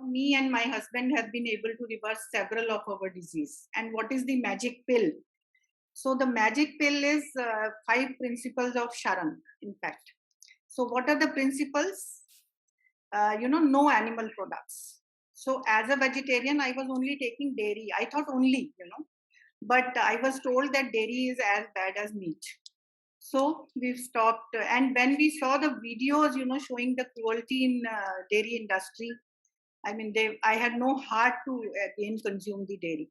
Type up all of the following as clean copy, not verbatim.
me and my husband have been able to reverse several of our disease. And what is the magic pill? So the magic pill is five principles of Sharan, in fact. So what are the principles? No animal products. So as a vegetarian, I was only taking dairy. I thought only, but I was told that dairy is as bad as meat. So we've stopped. And when we saw the videos, showing the cruelty in dairy industry, I mean, I had no heart to again consume the dairy.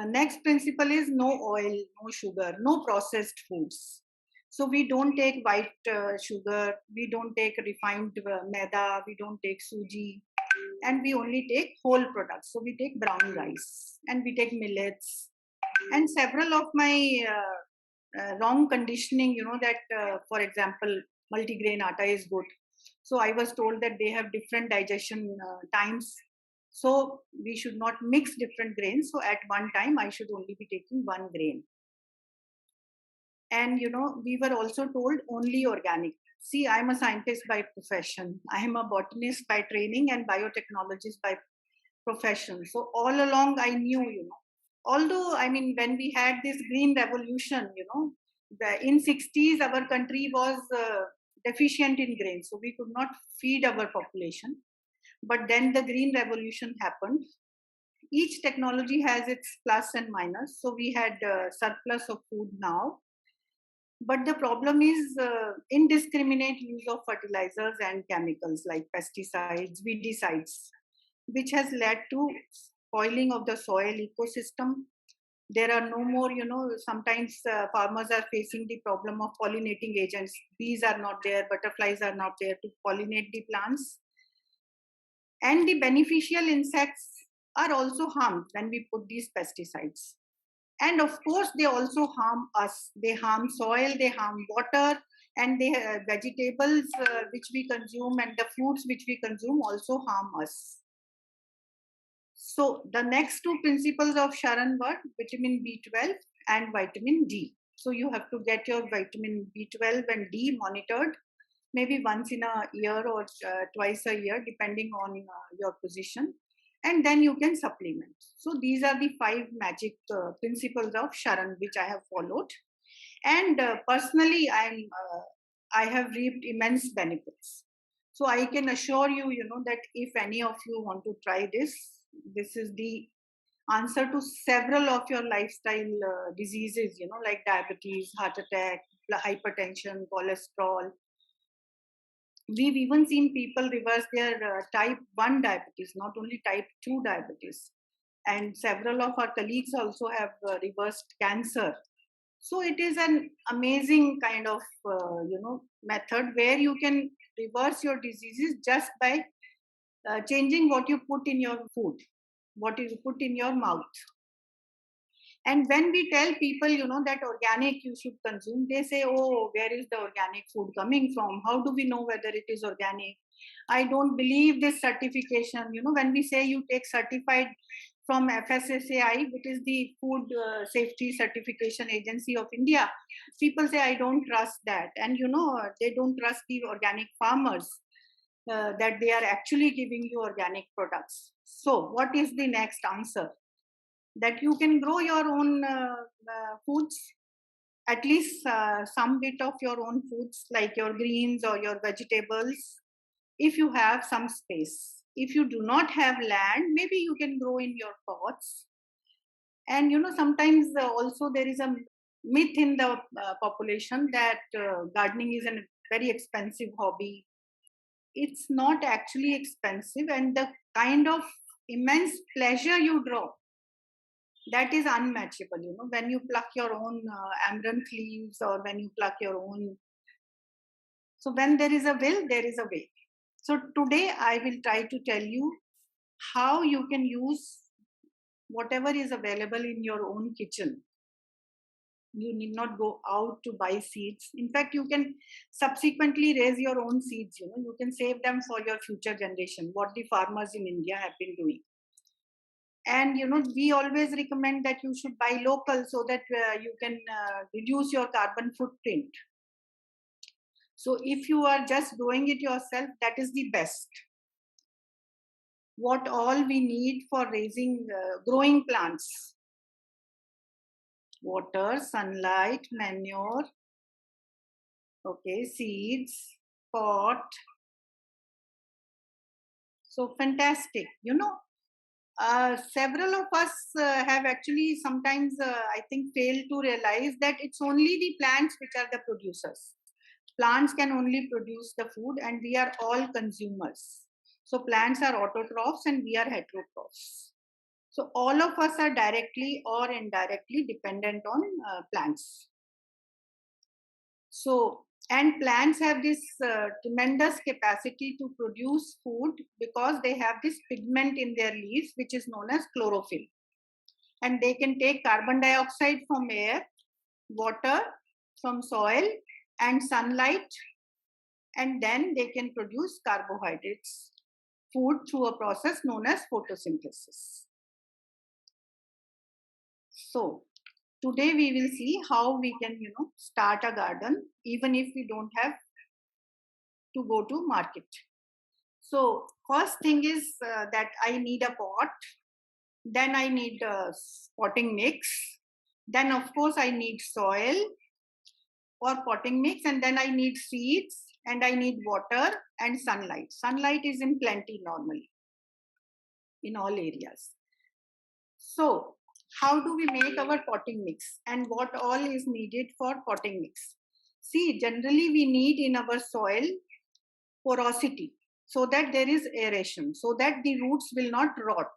Next principle is no oil, no sugar, no processed foods. So we don't take white sugar, we don't take refined maida, we don't take suji, and we only take whole products. So we take brown rice and we take millets. And several of my wrong conditioning, that, for example, multigrain atta is good. So I was told that they have different digestion times. So we should not mix different grains. So at one time, I should only be taking one grain. And, we were also told only organic. See, I'm a scientist by profession. I am a botanist by training and biotechnologist by profession. So all along I knew, although, I mean, when we had this green revolution, in 60s, our country was deficient in grain. So we could not feed our population. But then the green revolution happened. Each technology has its plus and minus. So we had surplus of food now. But the problem is indiscriminate use of fertilizers and chemicals like pesticides, weedicides, which has led to spoiling of the soil ecosystem. There are no more, sometimes farmers are facing the problem of pollinating agents. Bees are not there, butterflies are not there to pollinate the plants. And the beneficial insects are also harmed when we put these pesticides. And of course, they also harm us. They harm soil, they harm water, and the vegetables which we consume and the fruits which we consume also harm us. So the next two principles of Sharan were vitamin B12 and vitamin D. So you have to get your vitamin B12 and D monitored maybe once in a year or twice a year, depending on your position. And then you can supplement. So these are the five magic principles of Sharan which I have followed. And personally, I have reaped immense benefits. So I can assure you, that if any of you want to try this is the answer to several of your lifestyle diseases, like diabetes, heart attack, hypertension, cholesterol. We've even seen people reverse their type 1 diabetes, not only type 2 diabetes. And several of our colleagues also have reversed cancer. So it is an amazing kind of, method where you can reverse your diseases just by changing what you put in your food, what you put in your mouth. And when we tell people, that organic you should consume, they say, oh, where is the organic food coming from? How do we know whether it is organic? I don't believe this certification. When we say you take certified from FSSAI, which is the Food Safety Certification Agency of India, people say, I don't trust that. And, they don't trust the organic farmers. That they are actually giving you organic products. So, what is the next answer? That you can grow your own foods, at least some bit of your own foods, like your greens or your vegetables, if you have some space. If you do not have land, maybe you can grow in your pots. And sometimes also there is a myth in the population that gardening is a very expensive hobby. It's not actually expensive, and the kind of immense pleasure you draw, that is unmatchable. When you pluck your own amaranth leaves, or when you pluck your own. So when there is a will, there is a way. So today I will try to tell you how you can use whatever is available in your own kitchen. You need not go out to buy seeds. In fact, you can subsequently raise your own seeds. You can save them for your future generation, what the farmers in India have been doing. And we always recommend that you should buy local, so that you can reduce your carbon footprint. So if you are just growing it yourself, that is the best. what all we need for raising, growing plants. Water, sunlight, manure, okay, seeds, pot. So fantastic. Several of us have actually sometimes, I think, failed to realize that it's only the plants which are the producers. Plants can only produce the food, and we are all consumers. So plants are autotrophs and we are heterotrophs. So all of us are directly or indirectly dependent on plants. So, and plants have this tremendous capacity to produce food because they have this pigment in their leaves, which is known as chlorophyll. And they can take carbon dioxide from air, water from soil, and sunlight, and then they can produce carbohydrates, food, through a process known as photosynthesis. So, today we will see how we can, start a garden even if we don't have to go to market. So first thing is that I need a pot, then I need a potting mix, then of course I need soil for potting mix, and then I need seeds, and I need water and sunlight. Sunlight is in plenty normally in all areas. So how do we make our potting mix, and what all is needed for potting mix? See, generally we need in our soil porosity, so that there is aeration, so that the roots will not rot.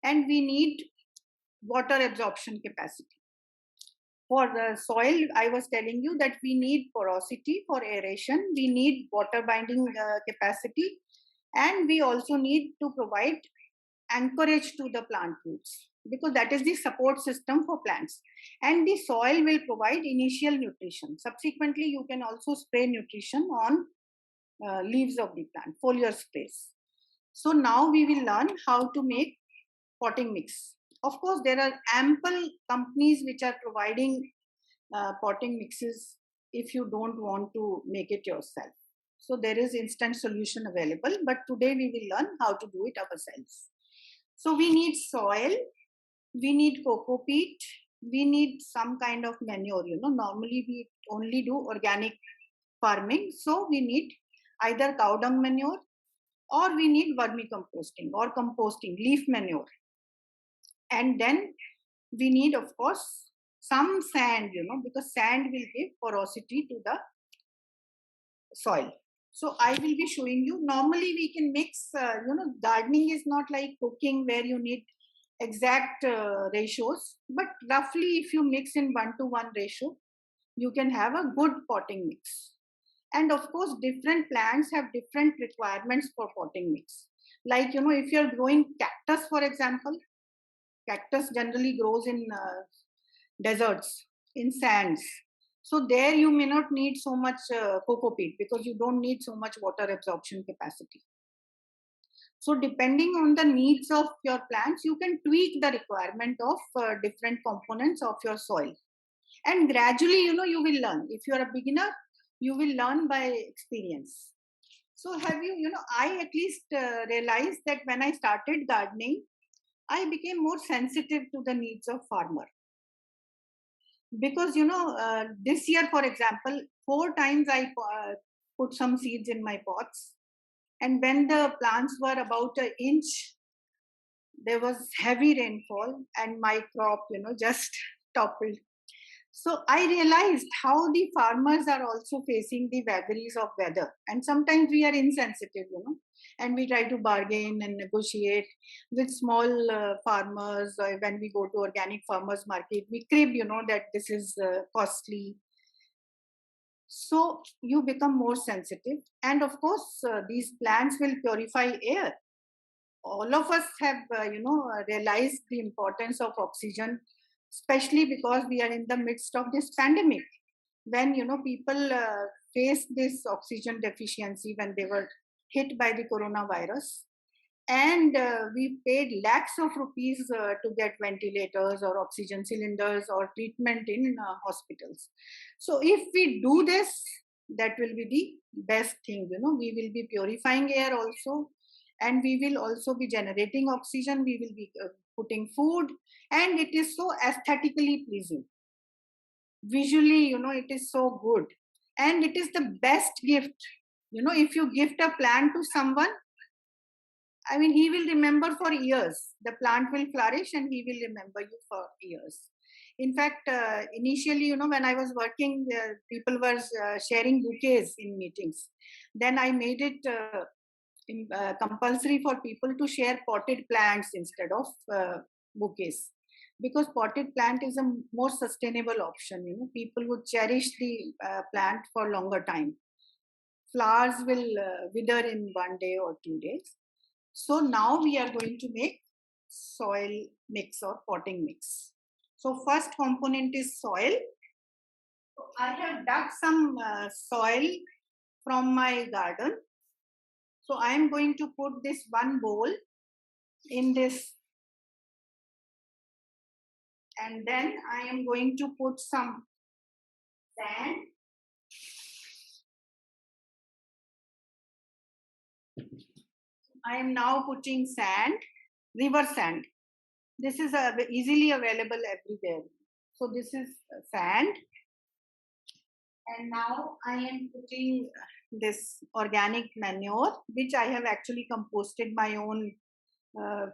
And we need water absorption capacity. For the soil, I was telling you that we need porosity for aeration, we need water binding capacity, and we also need to provide anchorage to the plant roots, because that is the support system for plants. And the soil will provide initial nutrition. Subsequently, you can also spray nutrition on leaves of the plant, foliar sprays. So now we will learn how to make potting mix. Of course, there are ample companies which are providing potting mixes if you don't want to make it yourself. So there is instant solution available, but today we will learn how to do it ourselves. So we need soil, we need coco peat, we need some kind of manure. Normally we only do organic farming, so we need either cow dung manure, or we need vermicomposting or composting, leaf manure. And then we need, of course, some sand, because sand will give porosity to the soil. So I will be showing you. Normally we can mix, gardening is not like cooking where you need exact ratios, but roughly if you mix in 1:1 ratio, you can have a good potting mix. And of course, different plants have different requirements for potting mix. Like, if you're growing cactus, for example, cactus generally grows in deserts, in sands. So there you may not need so much coco peat, because you don't need so much water absorption capacity. So depending on the needs of your plants, you can tweak the requirement of different components of your soil. And gradually, you will learn. If you are a beginner, you will learn by experience. So have you, I at least realized that when I started gardening, I became more sensitive to the needs of farmer. Because, this year, for example, 4 times I put some seeds in my pots. And when the plants were about an inch, there was heavy rainfall and my crop, just toppled. So I realized how the farmers are also facing the vagaries of weather. And sometimes we are insensitive, and we try to bargain and negotiate with small farmers. When we go to organic farmers market, we crib, that this is costly. So you become more sensitive. And of course, these plants will purify air. All of us have, realized the importance of oxygen, especially because we are in the midst of this pandemic. When, people faced this oxygen deficiency when they were hit by the coronavirus. And we paid lakhs of rupees to get ventilators or oxygen cylinders or treatment in hospitals. So if we do this, that will be the best thing. We will be purifying air also, and we will also be generating oxygen. We will be putting food, and it is so aesthetically pleasing. Visually, it is so good, and it is the best gift. If you gift a plant to someone, I mean, he will remember for years. The plant will flourish and he will remember you for years. In fact, initially, when I was working, people were sharing bouquets in meetings. Then I made it compulsory for people to share potted plants instead of bouquets, because potted plant is a more sustainable option. People would cherish the plant for longer time. Flowers will wither in 1 day or 2 days. So now we are going to make soil mix or potting mix. So first component is soil. So I have dug some soil from my garden. So I am going to put this one bowl in this, and then I am going to put some sand. I am now putting sand, river sand. This is easily available everywhere. So this is sand. And now I am putting this organic manure, which I have actually composted my own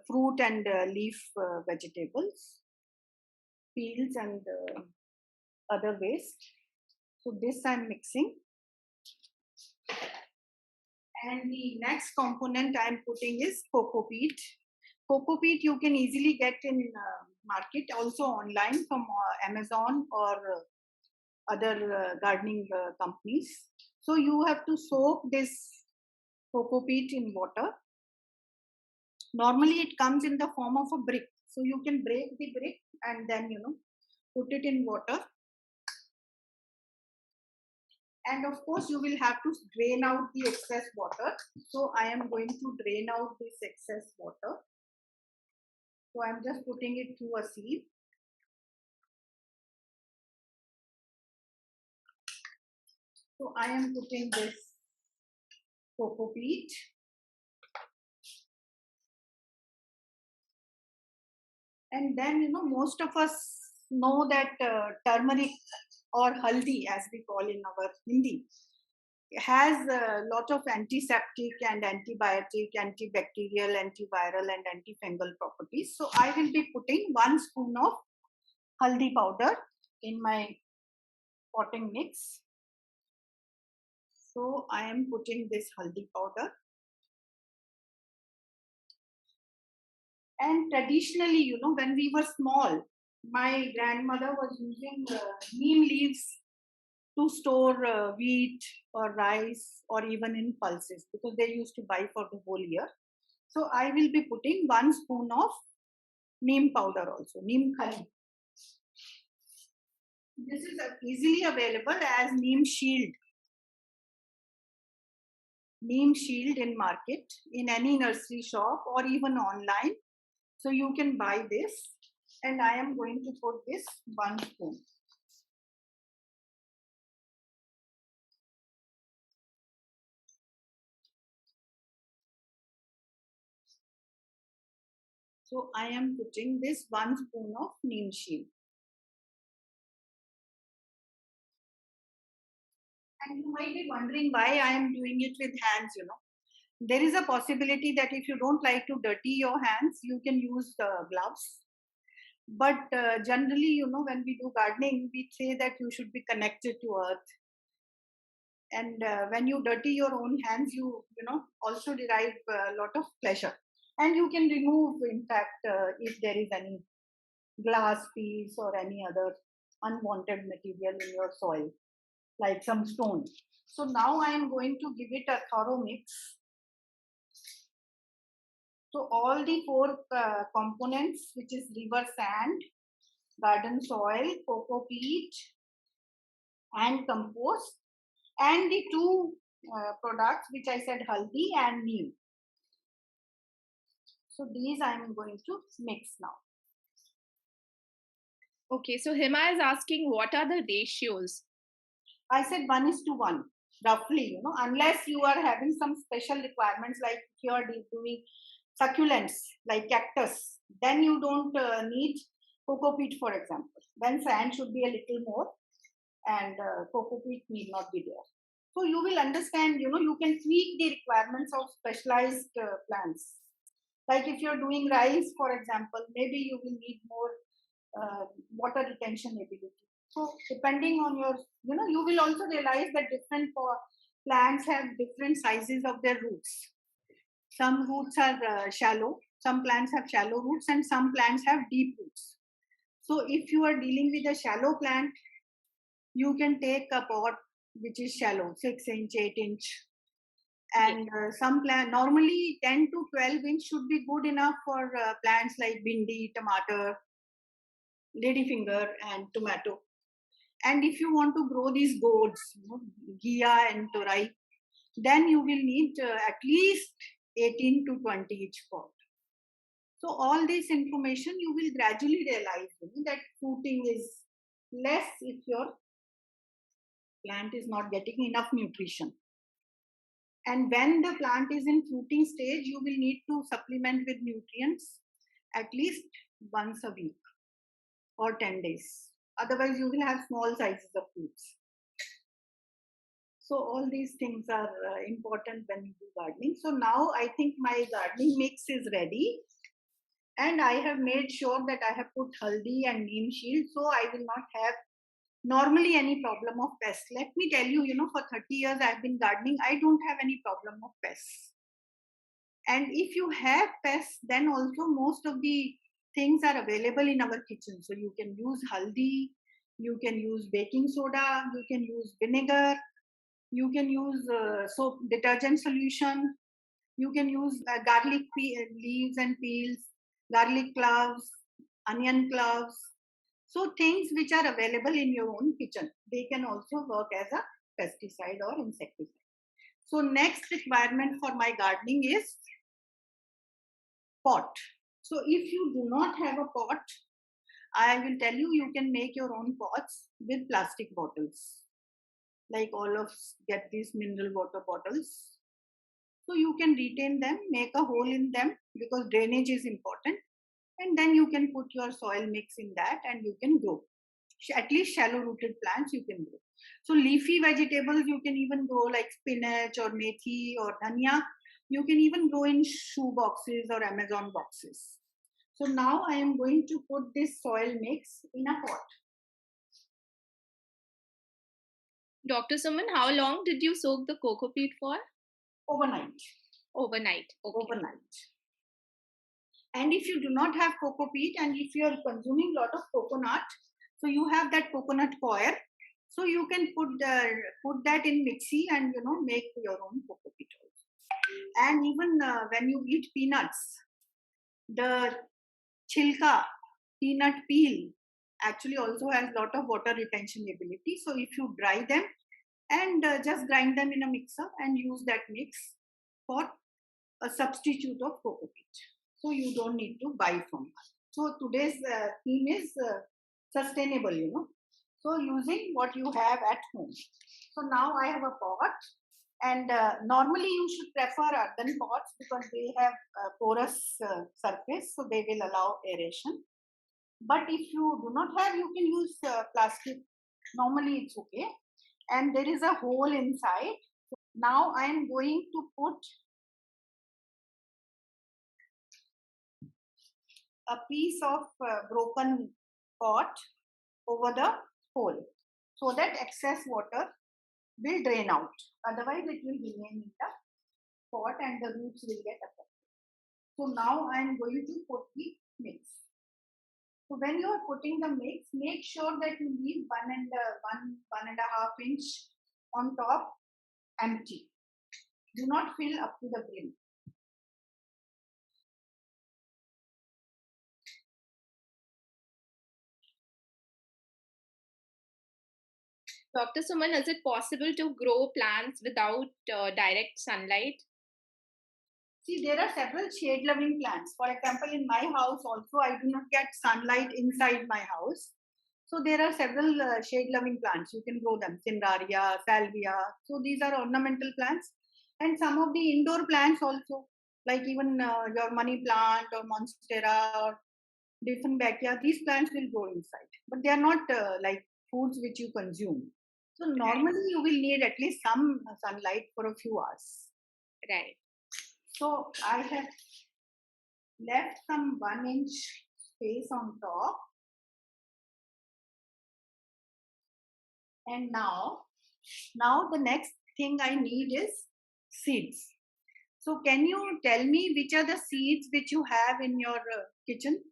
fruit and leaf vegetables, peels and other waste. So this I'm mixing. And the next component I'm putting is coco peat. Coco peat you can easily get in market, also online from Amazon or other gardening companies. So you have to soak this coco peat in water. Normally it comes in the form of a brick. So you can break the brick and then, put it in water. And of course, you will have to drain out the excess water. So I am going to drain out this excess water. So I'm just putting it through a sieve. So I am putting this coco peat. And then, most of us know that turmeric or haldi, as we call in our Hindi, has a lot of antiseptic and antibiotic, antibacterial, antiviral, and antifungal properties. So I will be putting 1 spoon of haldi powder in my potting mix. So I am putting this haldi powder. And traditionally, when we were small, my grandmother was using neem leaves to store wheat or rice or even in pulses, because they used to buy for the whole year. So I will be putting 1 spoon of neem powder also, neem khali. This is easily available as neem shield. Neem shield in market, in any nursery shop or even online. So you can buy this, and I am going to put this 1 spoon. So I am putting this 1 spoon of neem shield. And you might be wondering why I am doing it with hands, There is a possibility that if you don't like to dirty your hands, you can use gloves. But generally, when we do gardening, we say that you should be connected to earth. And when you dirty your own hands, you also derive a lot of pleasure. And you can remove, in fact, if there is any glass piece or any other unwanted material in your soil, like some stone. So now I am going to give it a thorough mix. So all the 4 components, which is river sand, garden soil, coco peat, and compost, and the 2 products which I said, haldi and neem. So these I am going to mix now. Okay, so Hima is asking what are the ratios? I said 1:1. roughly, unless you are having some special requirements like if you are doing succulents like cactus, then you don't need coco peat, for example. Then sand should be a little more, and coco peat need not be there. So you will understand, you can tweak the requirements of specialized plants. Like if you're doing rice, for example, maybe you will need more water retention ability. So depending on your, you will also realize that different plants have different sizes of their roots. Some roots are shallow, some plants have shallow roots, and some plants have deep roots. So if you are dealing with a shallow plant, you can take a pot which is shallow, 6 inch, 8 inch, and some plant normally 10 to 12 inch should be good enough for plants like bindi, tomato, ladyfinger, and tomato. And if you want to grow these gourds, ghia and torai, then you will need at least 18 to 20 each pot. So all this information you will gradually realize that fruiting is less if your plant is not getting enough nutrition. And when the plant is in fruiting stage, you will need to supplement with nutrients at least once a week or 10 days. Otherwise, you will have small sizes of fruits. So all these things are important when you do gardening. So now I think my gardening mix is ready. And I have made sure that I have put haldi and neem shield, so I will not have normally any problem of pests. Let me tell you, for 30 years I've been gardening, I don't have any problem of pests. And if you have pests, then also most of the things are available in our kitchen. So you can use haldi, you can use baking soda, you can use vinegar, you can use soap detergent solution, you can use garlic leaves and peels, garlic cloves, onion cloves. So things which are available in your own kitchen, they can also work as a pesticide or insecticide. So next requirement for my gardening is pot. So if you do not have a pot, I will tell you, you can make your own pots with plastic bottles. Like all of get these mineral water bottles. So you can retain them, make a hole in them because drainage is important. And then you can put your soil mix in that and you can grow. At least shallow rooted plants you can grow. So leafy vegetables you can even grow like spinach or methi or dhania. You can even grow in shoe boxes or Amazon boxes. So now I am going to put this soil mix in a pot. Dr. Suman, how long did you soak the coco peat for? Overnight. Overnight. Okay. Overnight. And if you do not have coco peat and if you are consuming a lot of coconut, so you have that coconut coir, so you can put that in mixie and make your own coco peat also. And even when you eat peanuts, the chilka, peanut peel, actually also has a lot of water retention ability. So if you dry them and just grind them in a mixer and use that mix for a substitute of coco peat. So you don't need to buy from us. So today's theme is sustainable, So using what you have at home. So now I have a pot, and normally you should prefer earthen pots because they have porous surface, so they will allow aeration. But if you do not have, you can use plastic. Normally it's okay. And there is a hole inside. So now I am going to put a piece of broken pot over the hole so that excess water will drain out. Otherwise, it will remain in the pot and the roots will get affected. So now I am going to put the mix. So when you are putting the mix, make sure that you leave 1.5 inch on top empty. Do not fill up to the brim. Dr. Suman, is it possible to grow plants without direct sunlight? See, there are several shade-loving plants. For example, in my house also, I do not get sunlight inside my house. So there are several shade-loving plants. You can grow them, Cineraria, Salvia. So these are ornamental plants, and some of the indoor plants also, like even your money plant or monstera or different backyard. These plants will grow inside, but they are not like foods which you consume. So Right. normally you will need at least some sunlight for a few hours. Right. So I have left some 1 inch space on top, and now the next thing I need is seeds. So can you tell me which are the seeds which you have in your kitchen?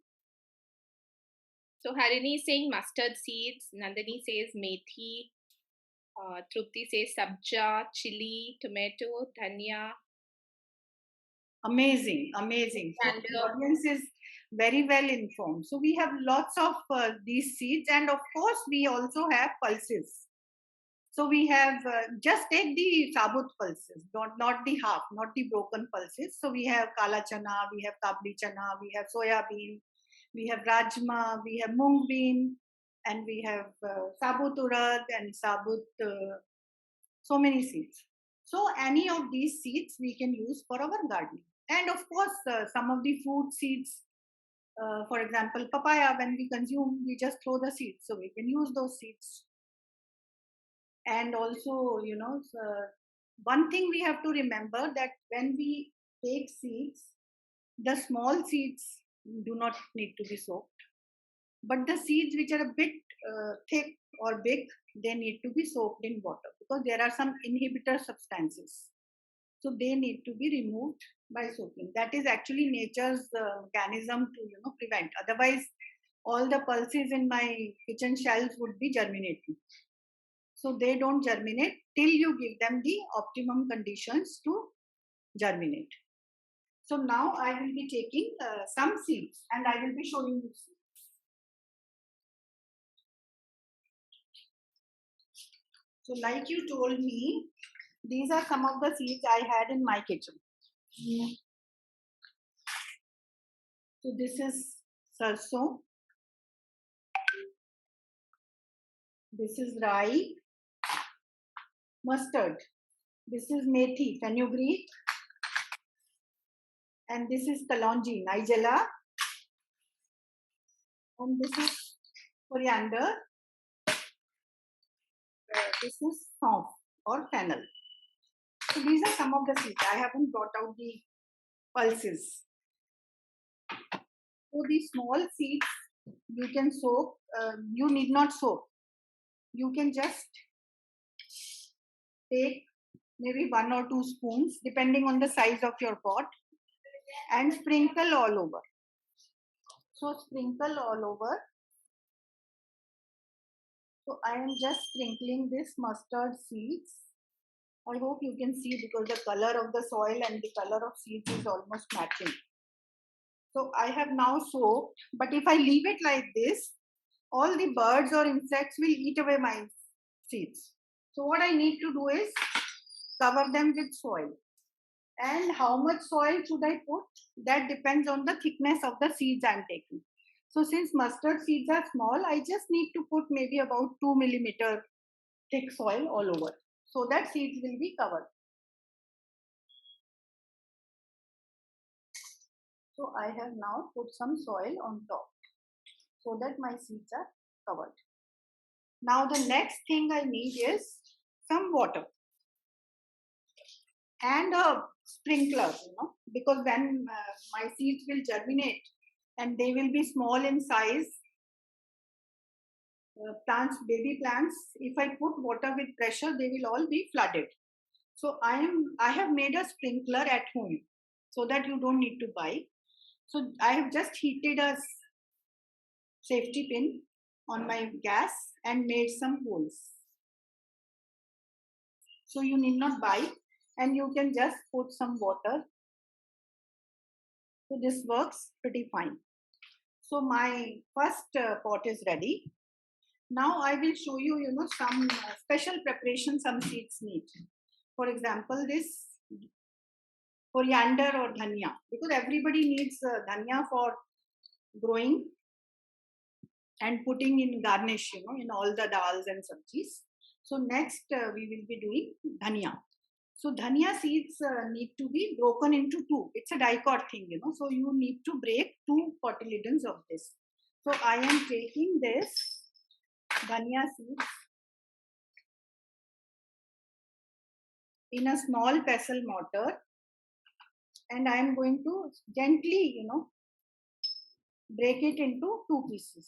So Harini is saying mustard seeds, Nandini says methi, Trupti says sabja, chili, tomato, dhania, Amazing, amazing. So the coriander. audience is very well informed. So we have lots of these seeds, and of course we also have pulses. So we have just take the sabut pulses, not the half, not the broken pulses. So we have kala chana, we have kabli chana, we have soya bean, we have rajma, we have mung bean, and we have sabut urad and sabut. So many seeds. So any of these seeds we can use for our gardening. And of course, some of the food seeds, for example, papaya, when we consume, we just throw the seeds. So we can use those seeds. And also, one thing we have to remember that when we take seeds, the small seeds do not need to be soaked. But the seeds which are a bit thick or big, they need to be soaked in water because there are some inhibitor substances. So they need to be removed by soaking. That is actually nature's mechanism to prevent. Otherwise, all the pulses in my kitchen shelves would be germinating. So they don't germinate till you give them the optimum conditions to germinate. So now I will be taking some seeds and I will be showing you seeds. So like you told me, these are some of the seeds I had in my kitchen. So this is sarson. This is rai, mustard. This is methi, fenugreek. And this is kalonji, nigella. And this is coriander. This is saunf or fennel. So these are some of the seeds. I haven't brought out the pulses. So these small seeds you can soak. You need not soak. You can just take maybe 1 or 2 spoons depending on the size of your pot and sprinkle all over. So sprinkle all over. So I am just sprinkling this mustard seeds. I hope you can see because the color of the soil and the color of seeds is almost matching. So I have now soaked, but if I leave it like this, all the birds or insects will eat away my seeds. So what I need to do is cover them with soil. And how much soil should I put? That depends on the thickness of the seeds I'm taking. So since mustard seeds are small, I just need to put maybe about 2 millimeter thick soil all over so that seeds will be covered. So I have now put some soil on top so that my seeds are covered. Now the next thing I need is some water and a sprinkler, because when my seeds will germinate and they will be small in size, plants, baby plants, if I put water with pressure, they will all be flooded. So I have made a sprinkler at home so that you don't need to buy. So I have just heated a safety pin on my gas and made some holes. So you need not buy and you can just put some water. So this works pretty fine. So my first pot is ready. Now I will show you, some special preparation some seeds need. For example, this coriander or dhania, because everybody needs dhania for growing and putting in garnish, in all the dals and sabjis. So next we will be doing dhania. So dhania seeds need to be broken into two. It's a dicot thing, So you need to break two cotyledons of this. So I am taking this dhania seeds in a small pestle mortar, and I am going to gently, break it into two pieces.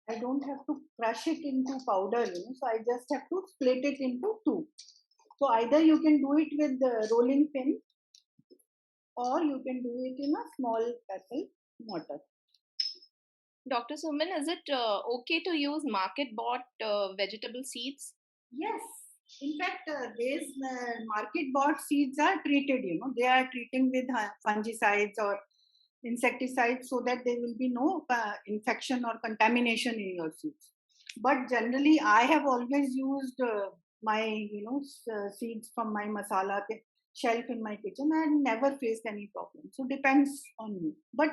I don't have to crush it into powder, so I just have to split it into two. So either you can do it with the rolling pin, or you can do it in a small pestle mortar. Dr. Suman, is it okay to use market bought vegetable seeds? Yes. In fact, these market bought seeds are treated, they are treating with fungicides or insecticides so that there will be no infection or contamination in your seeds. But generally, I have always used my, seeds from my masala shelf in my kitchen and never faced any problem. So depends on you. But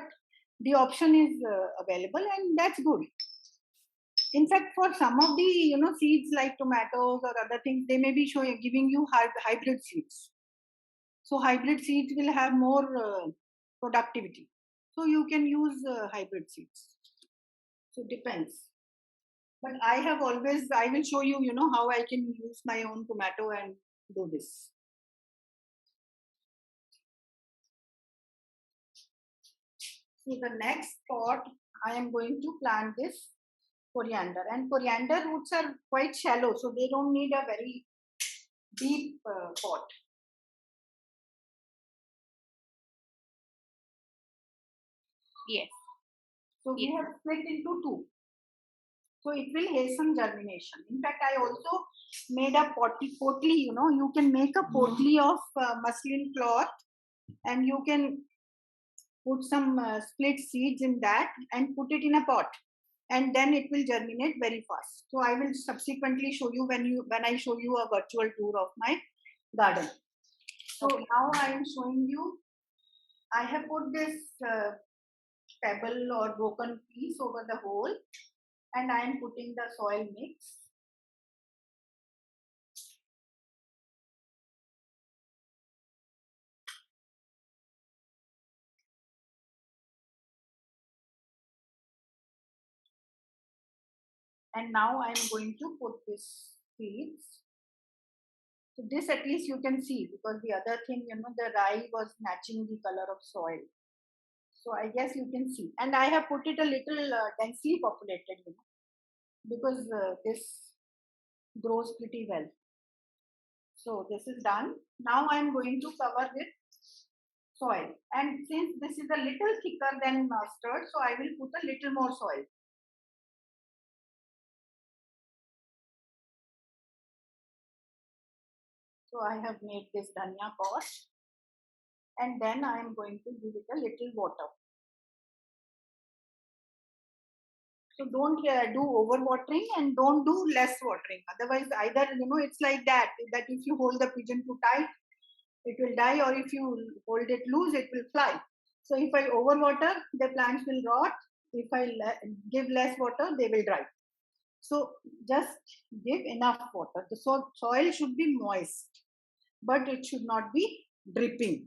the option is available, and that's good. In fact, for some of the seeds like tomatoes or other things, they may be showing giving you hybrid seeds. So hybrid seeds will have more productivity. So you can use hybrid seeds. So depends. But I have always, I will show you, how I can use my own tomato and do this. So the next pot, I am going to plant this coriander. And coriander roots are quite shallow, so they don't need a very deep pot. Yes. So we have split into two. So it will hasten germination. In fact, I also made a potli, you can make a potli of muslin cloth, and you can put some split seeds in that and put it in a pot, and then it will germinate very fast. So I will subsequently show you when I show you a virtual tour of my garden. So now I am showing you, I have put this pebble or broken piece over the hole, and I am putting the soil mix. And now I am going to put this seeds. So this at least you can see, because the other thing, the rye was matching the color of soil. So I guess you can see. And I have put it a little densely populated, because this grows pretty well. So this is done. Now I am going to cover with soil. And since this is a little thicker than mustard, so I will put a little more soil. So I have made this dhania pot, and then I am going to give it a little water. So don't do over watering and don't do less watering. Otherwise, either it's like that if you hold the pigeon too tight, it will die, or if you hold it loose, it will fly. So if I overwater, the plants will rot. If I give less water, they will dry. So just give enough water. The soil should be moist, but it should not be dripping.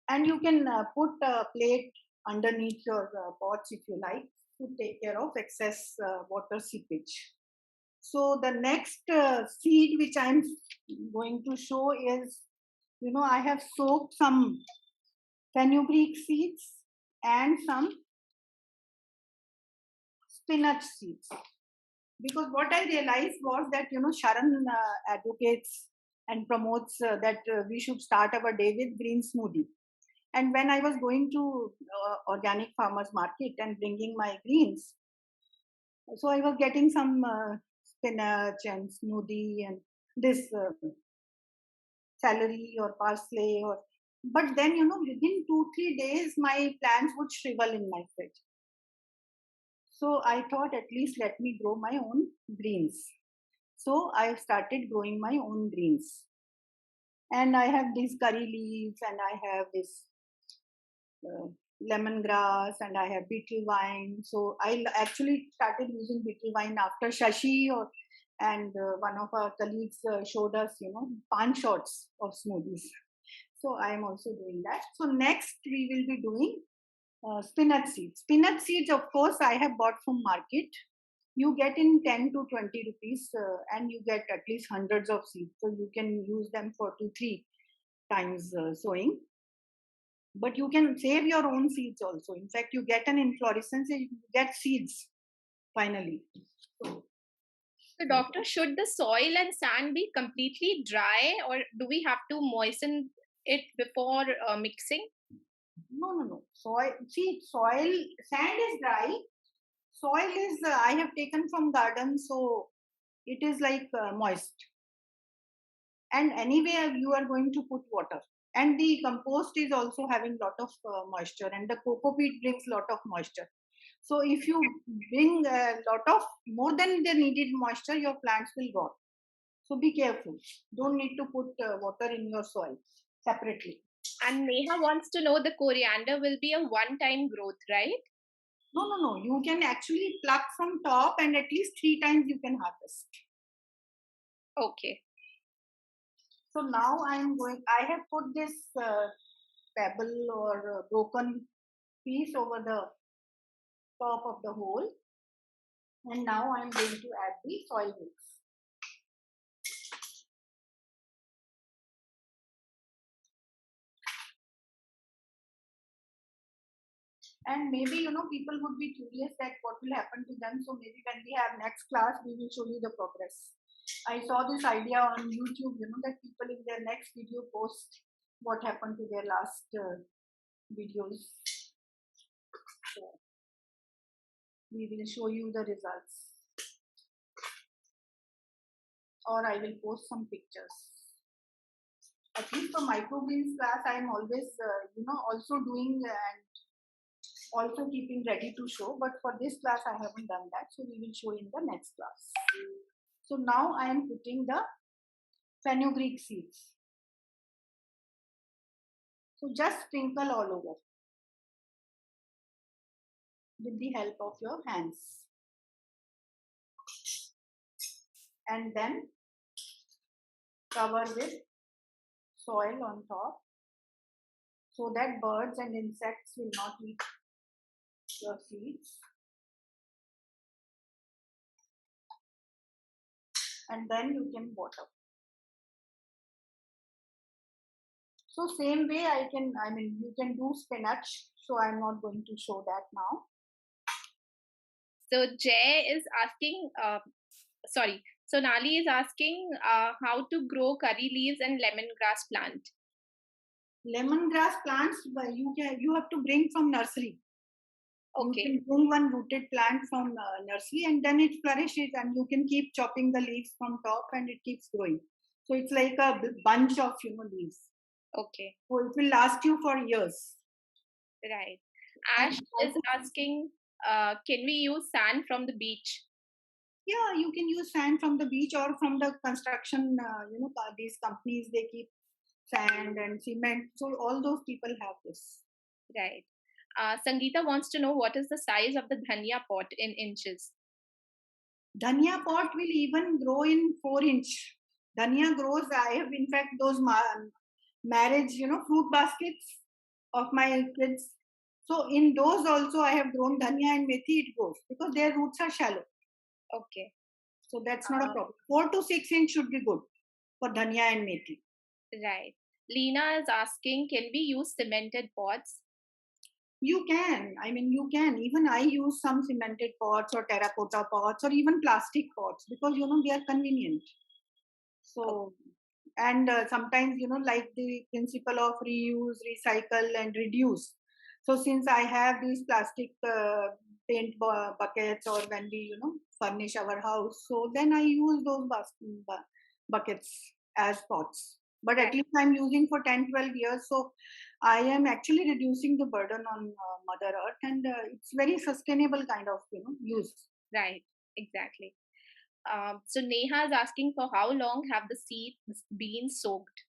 And you can put a plate underneath your pots if you like, to take care of excess water seepage. So the next seed which I'm going to show is, I have soaked some fenugreek seeds and some spinach seeds. Because what I realized was that, Sharan advocates and promotes that we should start our day with green smoothie. And when I was going to organic farmers market and bringing my greens, so I was getting some spinach and smoothie and this celery or parsley or But then, within 2-3 days, my plants would shrivel in my fridge. So I thought at least let me grow my own greens. So I started growing my own greens. And I have these curry leaves, and I have this uh, lemongrass, and I have beetle vine. So I actually started using beetle vine after Shashi, and one of our colleagues showed us, pan shots of smoothies. So I am also doing that. So next we will be doing spinach seeds. Spinach seeds, of course, I have bought from market. You get in 10 to 20 rupees, and you get at least hundreds of seeds. So you can use them for 2-3 times sowing. But you can save your own seeds also. In fact, you get an inflorescence, you get seeds finally. So, So, doctor, should the soil and sand be completely dry, or do we have to moisten it before mixing? no. Soil, see, sand is dry. Soil is, I have taken from garden, so it is like moist. And anyway, you are going to put water. And the compost is also having lot of moisture, and the coco peat brings lot of moisture. So if you bring a lot of more than the needed moisture, your plants will rot. So be careful. Don't need to put water in your soil separately. And Neha wants to know the coriander will be a one-time growth, right? No. You can actually pluck from top, and at least 3 times you can harvest. Okay. So now I have put this pebble or broken piece over the top of the hole. And now I'm going to add the soil mix. And maybe, people would be curious that what will happen to them. So maybe when we have next class, we will show you the progress. I saw this idea on YouTube, that people in their next video post what happened to their last videos. So we will show you the results. Or I will post some pictures. At least for microgreens class, I am always, also doing and also keeping ready to show. But for this class, I haven't done that. So we will show in the next class. So now I am putting the fenugreek seeds. So just sprinkle all over with the help of your hands. And then cover with soil on top so that birds and insects will not eat your seeds. And then you can water. So same way you can do spinach. So I'm not going to show that now. So Jay is asking, Sonali is asking how to grow curry leaves and lemongrass plant. Lemongrass plants, you have to bring from nursery. Okay. You can bring one rooted plant from nursery, and then it flourishes, and you can keep chopping the leaves from top, and it keeps growing. So it's like a bunch of leaves. Okay. So it will last you for years. Right. Ash is asking, can we use sand from the beach? Yeah, you can use sand from the beach or from the construction. These companies, they keep sand and cement. So all those people have this. Right. Sangeeta wants to know what is the size of the dhania pot in inches. Dhania pot will even grow in 4-inch. Dhania grows. I have, in fact, those marriage, fruit baskets of my kids. So in those also I have grown dhania and methi. It grows because their roots are shallow. Okay. So that's not a problem. 4 to 6 inch should be good for dhania and methi. Right. Lena is asking, can we use cemented pots? You can. You can. Even I use some cemented pots or terracotta pots or even plastic pots because, they are convenient. So, and sometimes, like the principle of reuse, recycle, and reduce. So, since I have these plastic paint buckets, or when we, furnish our house, so then I use those buckets as pots. But at Right. least I'm using for 10, 12 years. So I am actually reducing the burden on Mother Earth, and it's very sustainable kind of, use. Right. Exactly. So Neha is asking for how long have the seeds been soaked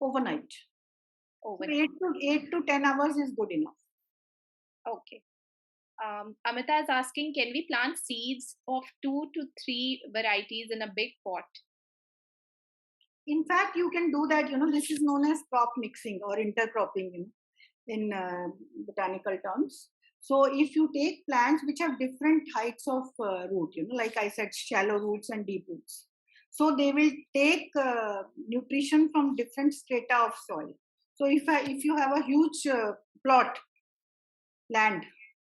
Overnight. So overnight? 8 to 10 hours is good enough. Okay. Amita is asking, can we plant seeds of 2 to 3 varieties in a big pot? In fact, you can do that. This is known as crop mixing or intercropping in botanical terms. So if you take plants which have different heights of root, like I said, shallow roots and deep roots, so they will take nutrition from different strata of soil. So if you have a huge plot land,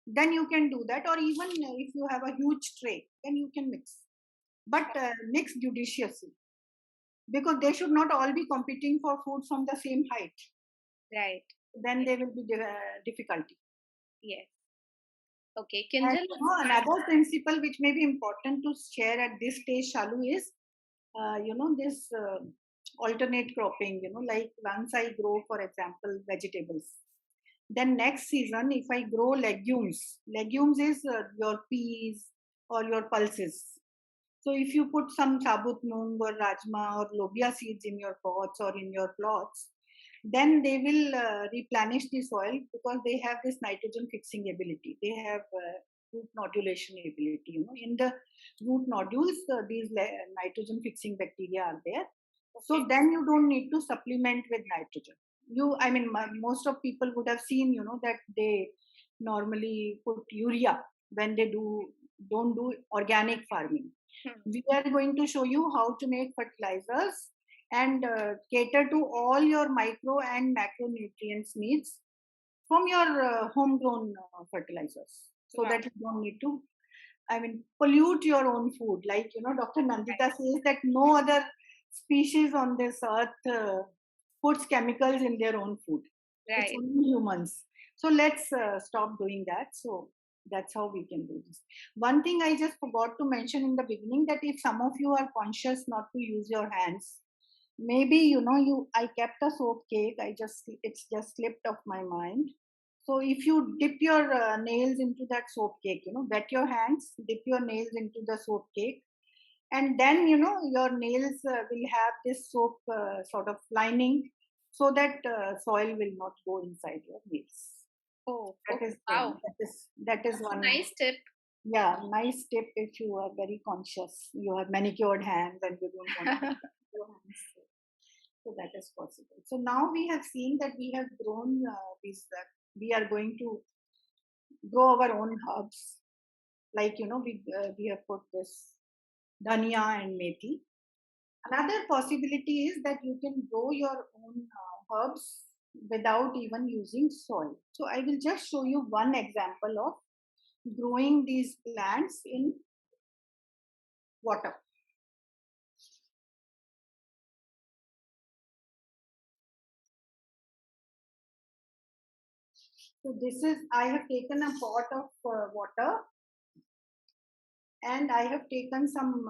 then you can do that, or even if you have a huge tray, then you can mix, but mix judiciously, because they should not all be competing for food from the same height. Right. Then there will be difficulty. Yes. Okay. And Kinjal is another principle which may be important to share at this stage, Shalu, is this alternate cropping. Like once I grow, for example, vegetables, then next season if I grow legumes is your peas or your pulses. So if you put some sabut moong or rajma or lobia seeds in your pots or in your plots, then they will replenish the soil, because they have this nitrogen fixing ability. They have root nodulation ability. In the root nodules, these nitrogen fixing bacteria are there. So okay. then you don't need to supplement with nitrogen. Most of people would have seen, that they normally put urea when they don't do organic farming. We are going to show you how to make fertilizers and cater to all your micro and macronutrients needs from your homegrown fertilizers, so Wow. that you don't need to pollute your own food. Like, Dr. Nandita says that no other species on this earth puts chemicals in their own food. It's Right. only humans. So let's stop doing that. So that's how we can do this. One thing I just forgot to mention in the beginning, that if some of you are conscious not to use your hands, maybe I kept a soap cake. It's just slipped off my mind. So if you dip your nails into that soap cake, wet your hands, dip your nails into the soap cake, and then your nails will have this soap sort of lining, so that soil will not go inside your nails. Oh, That okay. is Wow. that is That's a one. nice tip. Yeah, nice tip. If you are very conscious, you have manicured hands and you don't want to your hands. So that is possible. So now we have seen that we have grown these. We are going to grow our own herbs. Like, we have put this dhania and methi. Another possibility is that you can grow your own herbs without even using soil. So I will just show you one example of growing these plants in water. So this is, I have taken a pot of water, and I have taken some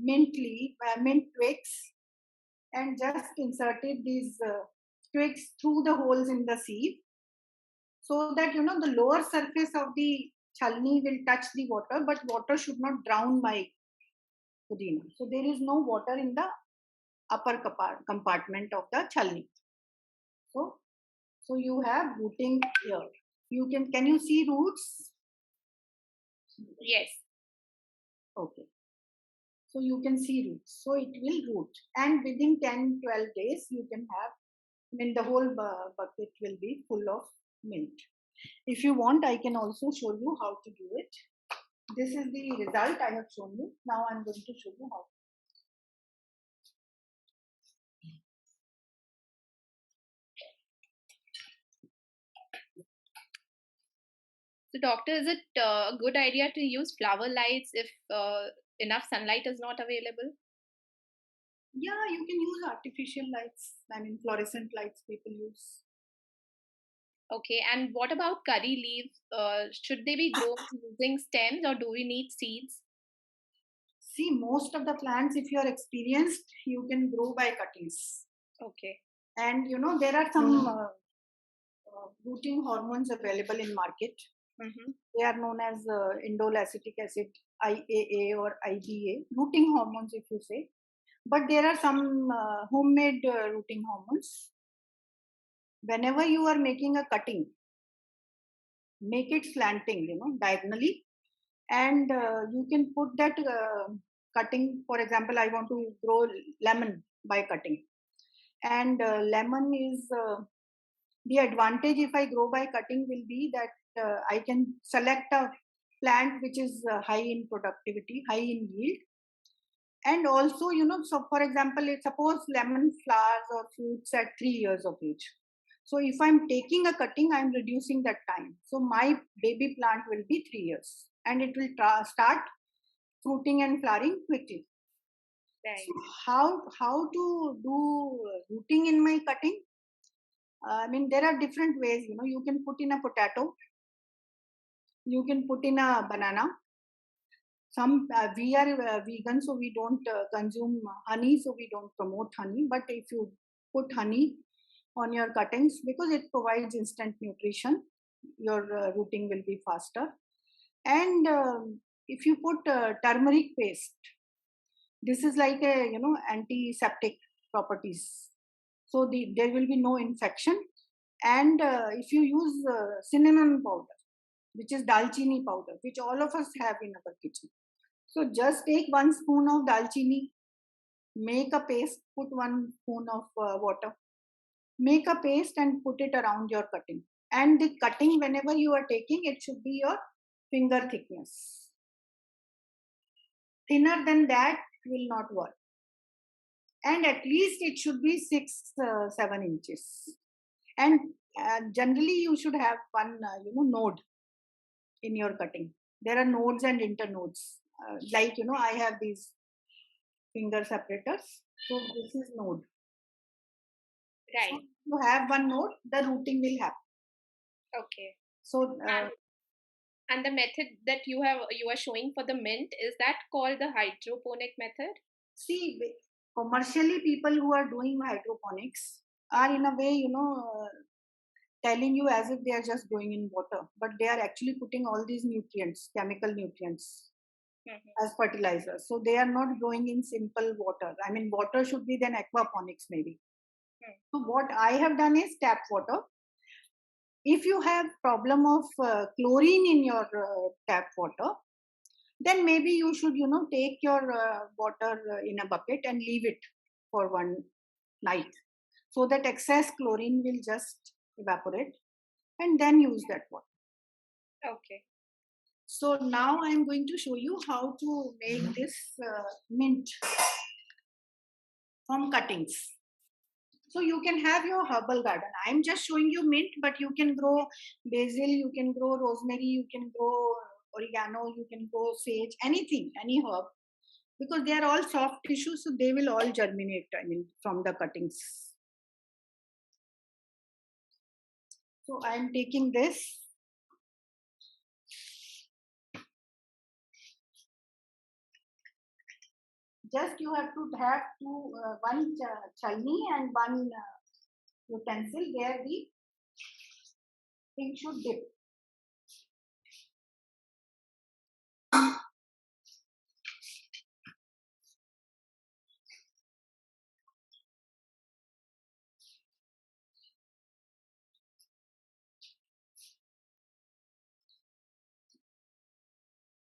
mint twigs, and just inserted these twigs through the holes in the sieve, so that the lower surface of the chalni will touch the water, but water should not drown my pudina. So there is no water in the upper compartment of the chalni. So you have rooting here. Can you see roots? Yes. Okay. So you can see roots. So it will root, and within 10-12 days you can have, the whole bucket will be full of mint. If you want, I can also show you how to do it. This is the result I have shown you. Now I'm going to show you how. So, doctor, is it a good idea to use flower lights if enough sunlight is not available? Yeah, you can use artificial lights. Fluorescent lights people use. Okay, and what about curry leaves? Should they be grown using stems or do we need seeds? See, most of the plants, if you are experienced, you can grow by cuttings. Okay. And there are some rooting hormones available in market. Mm-hmm. They are known as indole acetic acid, IAA or IGA, rooting hormones, if you say. But there are some homemade rooting hormones. Whenever you are making a cutting, make it slanting, diagonally, and you can put that cutting. For example, I want to grow lemon by cutting, and lemon is the advantage if I grow by cutting will be that I can select a plant which is high in productivity, high in yield, and also so for example, suppose lemon flowers or fruits at 3 years of age. So if I'm taking a cutting, I'm reducing that time, so my baby plant will be 3 years and it will start fruiting and flowering quickly. Right. So how to do rooting in my cutting? I mean, there are different ways. You can put in a potato, you can put in a banana. Some we are vegan, so we don't consume honey, so we don't promote honey. But if you put honey on your cuttings, because it provides instant nutrition, your rooting will be faster. And if you put turmeric paste, this is like a antiseptic properties, so there will be no infection. And if you use cinnamon powder, which is dalchini powder, which all of us have in our kitchen, so just take 1 spoon of dalchini, make a paste, put 1 spoon of water, make a paste and put it around your cutting. And the cutting, whenever you are taking, it should be your finger thickness. Thinner than that will not work. And at least it should be 6 7 inches. And generally you should have one node in your cutting. There are nodes and internodes. Like I have these finger separators. So this is node. Right. So you have one node, the rooting will happen. Okay. So and the method that you are showing for the mint, is that called the hydroponic method? see, commercially people who are doing hydroponics are in a way, telling you as if they are just growing in water, but they are actually putting all these nutrients, chemical nutrients, Mm-hmm. as fertilizers. So they are not growing in simple water. I mean, water should be then aquaponics maybe. So what I have done is tap water. If you have problem of chlorine in your tap water, then maybe you should take your water in a bucket and leave it for one night, so that excess chlorine will just evaporate, and then use that water. Okay. So now I am going to show you how to make this mint from cuttings. So you can have your herbal garden. I'm just showing you mint, but you can grow basil, you can grow rosemary, you can grow oregano, you can grow sage, anything, any herb, because they are all soft tissue, so they will all germinate, I mean, from the cuttings. So I am taking this. Just you have to have one chalni and one utensil where the thing should dip.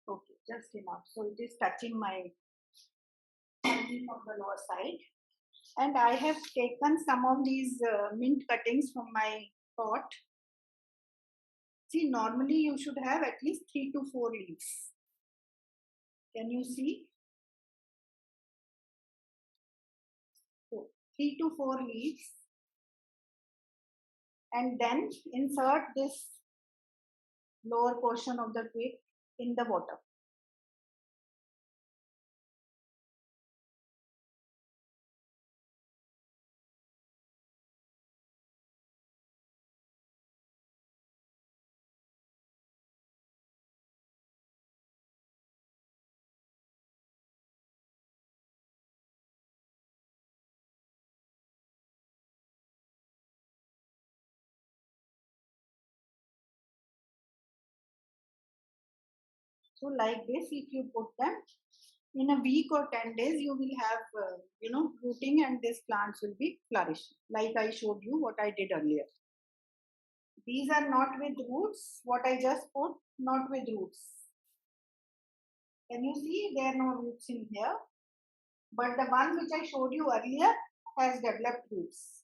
Okay, just enough. So it is touching my chalni from the lower side. And I have taken some of these mint cuttings from my pot. See, normally you should have at least 3 to 4 leaves. Can you see? So 3 to 4 leaves, and then insert this lower portion of the twig in the water. So like this, if you put them in a week or 10 days, you will have, rooting, and these plants will be flourishing. Like I showed you what I did earlier. These are not with roots. What I just put, not with roots. Can you see? There are no roots in here. But the one which I showed you earlier has developed roots.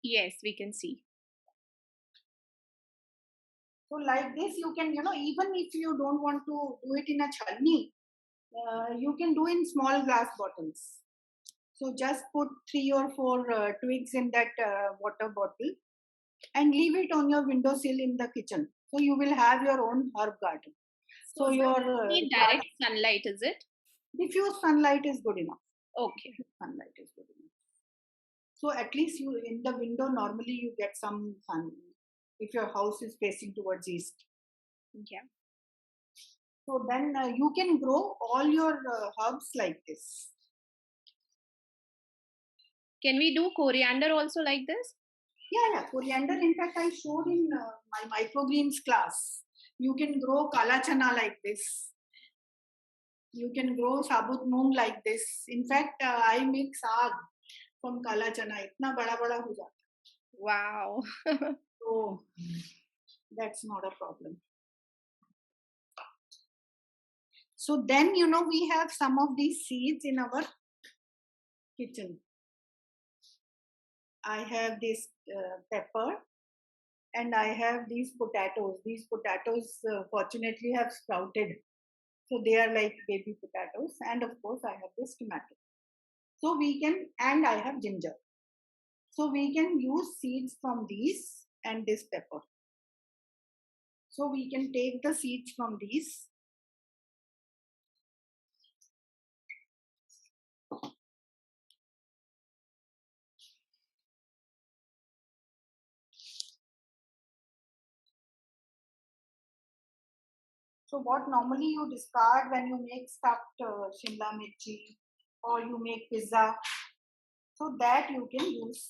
Yes, we can see. So like this, you can, even if you don't want to do it in a chalni, you can do in small glass bottles. So just put 3 or 4 twigs in that water bottle and leave it on your windowsill in the kitchen. So you will have your own herb garden. So your need direct sunlight, is it? diffuse sunlight is good enough. Okay. Sunlight is good enough. So at least you in the window normally you get some sun if your house is facing towards east. Yeah. So then you can grow all your herbs like this. Can we do coriander also like this? Yeah, coriander. In fact, I showed in my microgreens class. You can grow kala chana like this. You can grow sabut moong like this. In fact, I make saag from kala chana. Itna bada bada ho jata. Wow. So that's not a problem. So then, we have some of these seeds in our kitchen. I have this pepper and I have these potatoes. These potatoes fortunately have sprouted. So they are like baby potatoes. And of course, I have this tomato. So and I have ginger. So we can use seeds from these and this pepper. So we can take the seeds from these. So what normally you discard when you make stuffed shimla mirchi or you make pizza, so that you can use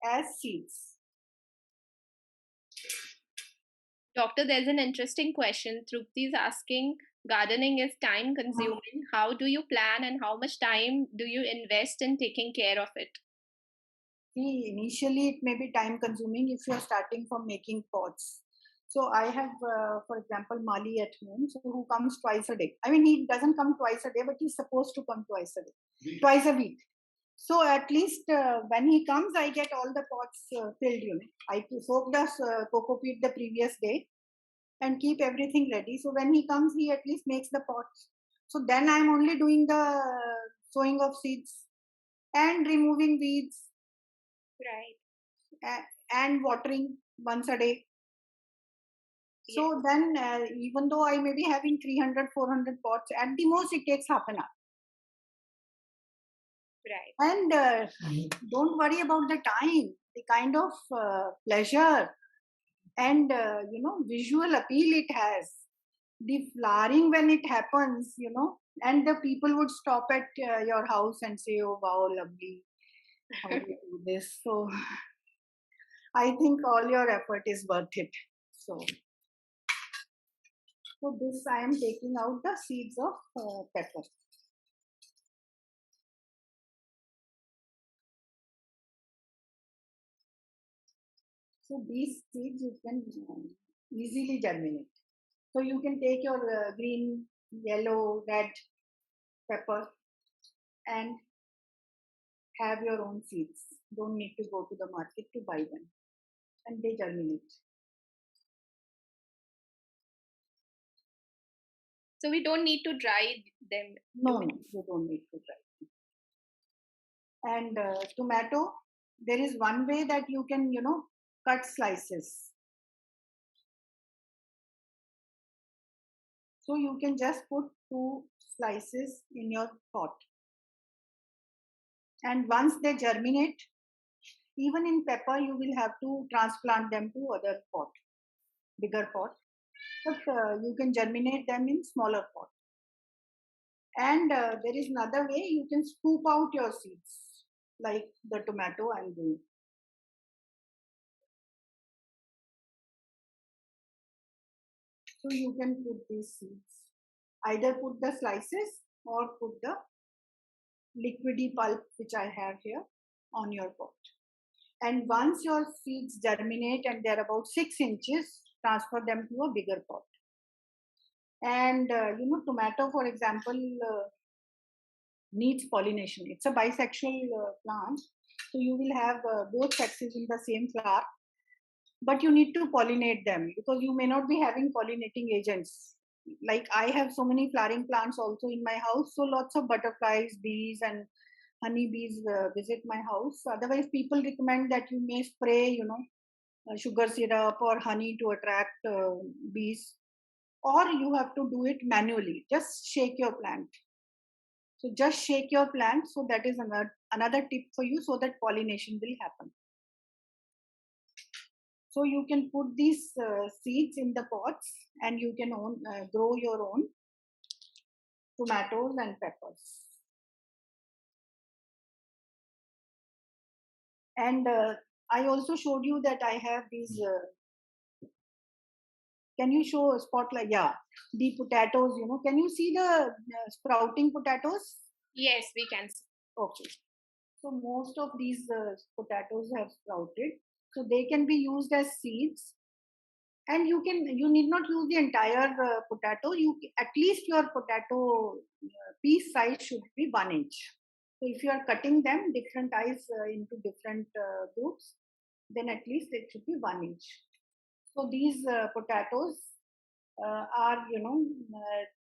as seeds. Doctor, there's an interesting question. Trupti is asking, gardening is time consuming. How do you plan and how much time do you invest in taking care of it? See, initially it may be time consuming if you are starting from making pots. So I have, for example, Mali at home, so who comes twice a day. I mean, he doesn't come twice a day, but he's supposed to come twice a day, twice a week. So at least when he comes, I get all the pots filled. I soak the cocoa peat the previous day and keep everything ready. So when he comes, he at least makes the pots. So then I'm only doing the sowing of seeds and removing weeds. Right. And watering once a day. So then, even though I may be having 300, 400 pots, at the most it takes half an hour. Right. And don't worry about the time, the kind of pleasure and, visual appeal it has. The flowering when it happens, and the people would stop at your house and say, oh, wow, lovely. How do you do this? So I think all your effort is worth it. So this I am taking out the seeds of pepper. So these seeds you can easily germinate. So you can take your green, yellow, red pepper and have your own seeds. Don't need to go to the market to buy them. And they germinate. So we don't need to dry them. No, you don't need to dry them. And tomato, there is one way that you can, cut slices. So you can just put 2 slices in your pot. And once they germinate, even in pepper, you will have to transplant them to other pot, bigger pot. But you can germinate them in smaller pot. And there is another way you can scoop out your seeds, like the tomato I'm doing. So you can put these seeds. Either put the slices or put the liquidy pulp which I have here on your pot. And once your seeds germinate and they're about 6 inches, transfer them to a bigger pot. And tomato, for example, needs pollination. It's a bisexual plant, so you will have both sexes in the same flower, but you need to pollinate them because you may not be having pollinating agents. Like I have so many flowering plants also in my house, so lots of butterflies, bees, and honeybees visit my house. Otherwise, people recommend that you may spray, sugar syrup or honey to attract bees, or you have to do it manually. Just shake your plant. So just shake your plant. So that is another tip for you so that pollination will happen. So you can put these seeds in the pots and you can grow your own tomatoes and peppers. And I also showed you that I have these. Can you show a spotlight? Yeah, the potatoes. Can you see the sprouting potatoes? Yes, we can see. Okay. So most of these potatoes have sprouted. So they can be used as seeds. And you need not use the entire potato. At least your potato piece size should be 1 inch. So if you are cutting them different into different groups, then at least it should be 1 inch. So these potatoes are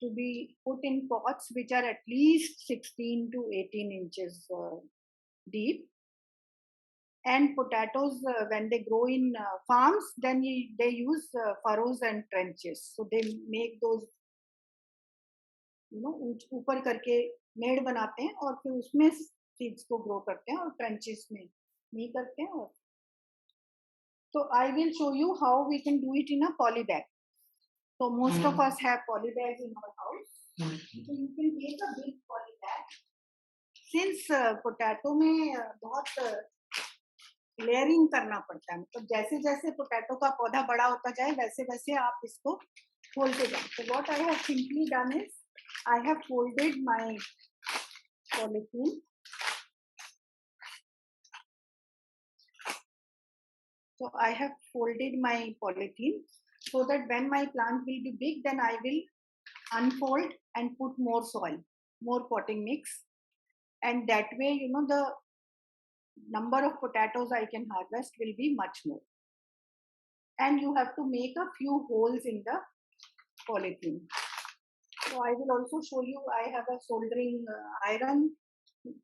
to be put in pots which are at least 16 to 18 inches deep. And potatoes, when they grow in farms, then they use furrows and trenches. So they make those, ऊपर करके मेड़ बनाते हैं और फिर उसमें seeds को grow करते हैं और ट्रेंचेस में नहीं करते हैं. और so I will show you how we can do it in a poly bag. So most of us have poly bags in our house. So you can take a big poly bag. Since potato में बहुत layering करना पड़ता है, मतलब जैसे जैसे potato का पौधा बड़ा होता जाए वैसे वैसे आप इसको खोलते जाओ. So what I have simply done is I have folded my polythene. So I have folded my polythene so that when my plant will be big, then I will unfold and put more soil, more potting mix, and that way, the number of potatoes I can harvest will be much more. And you have to make a few holes in the polythene. So I will also show you, I have a soldering iron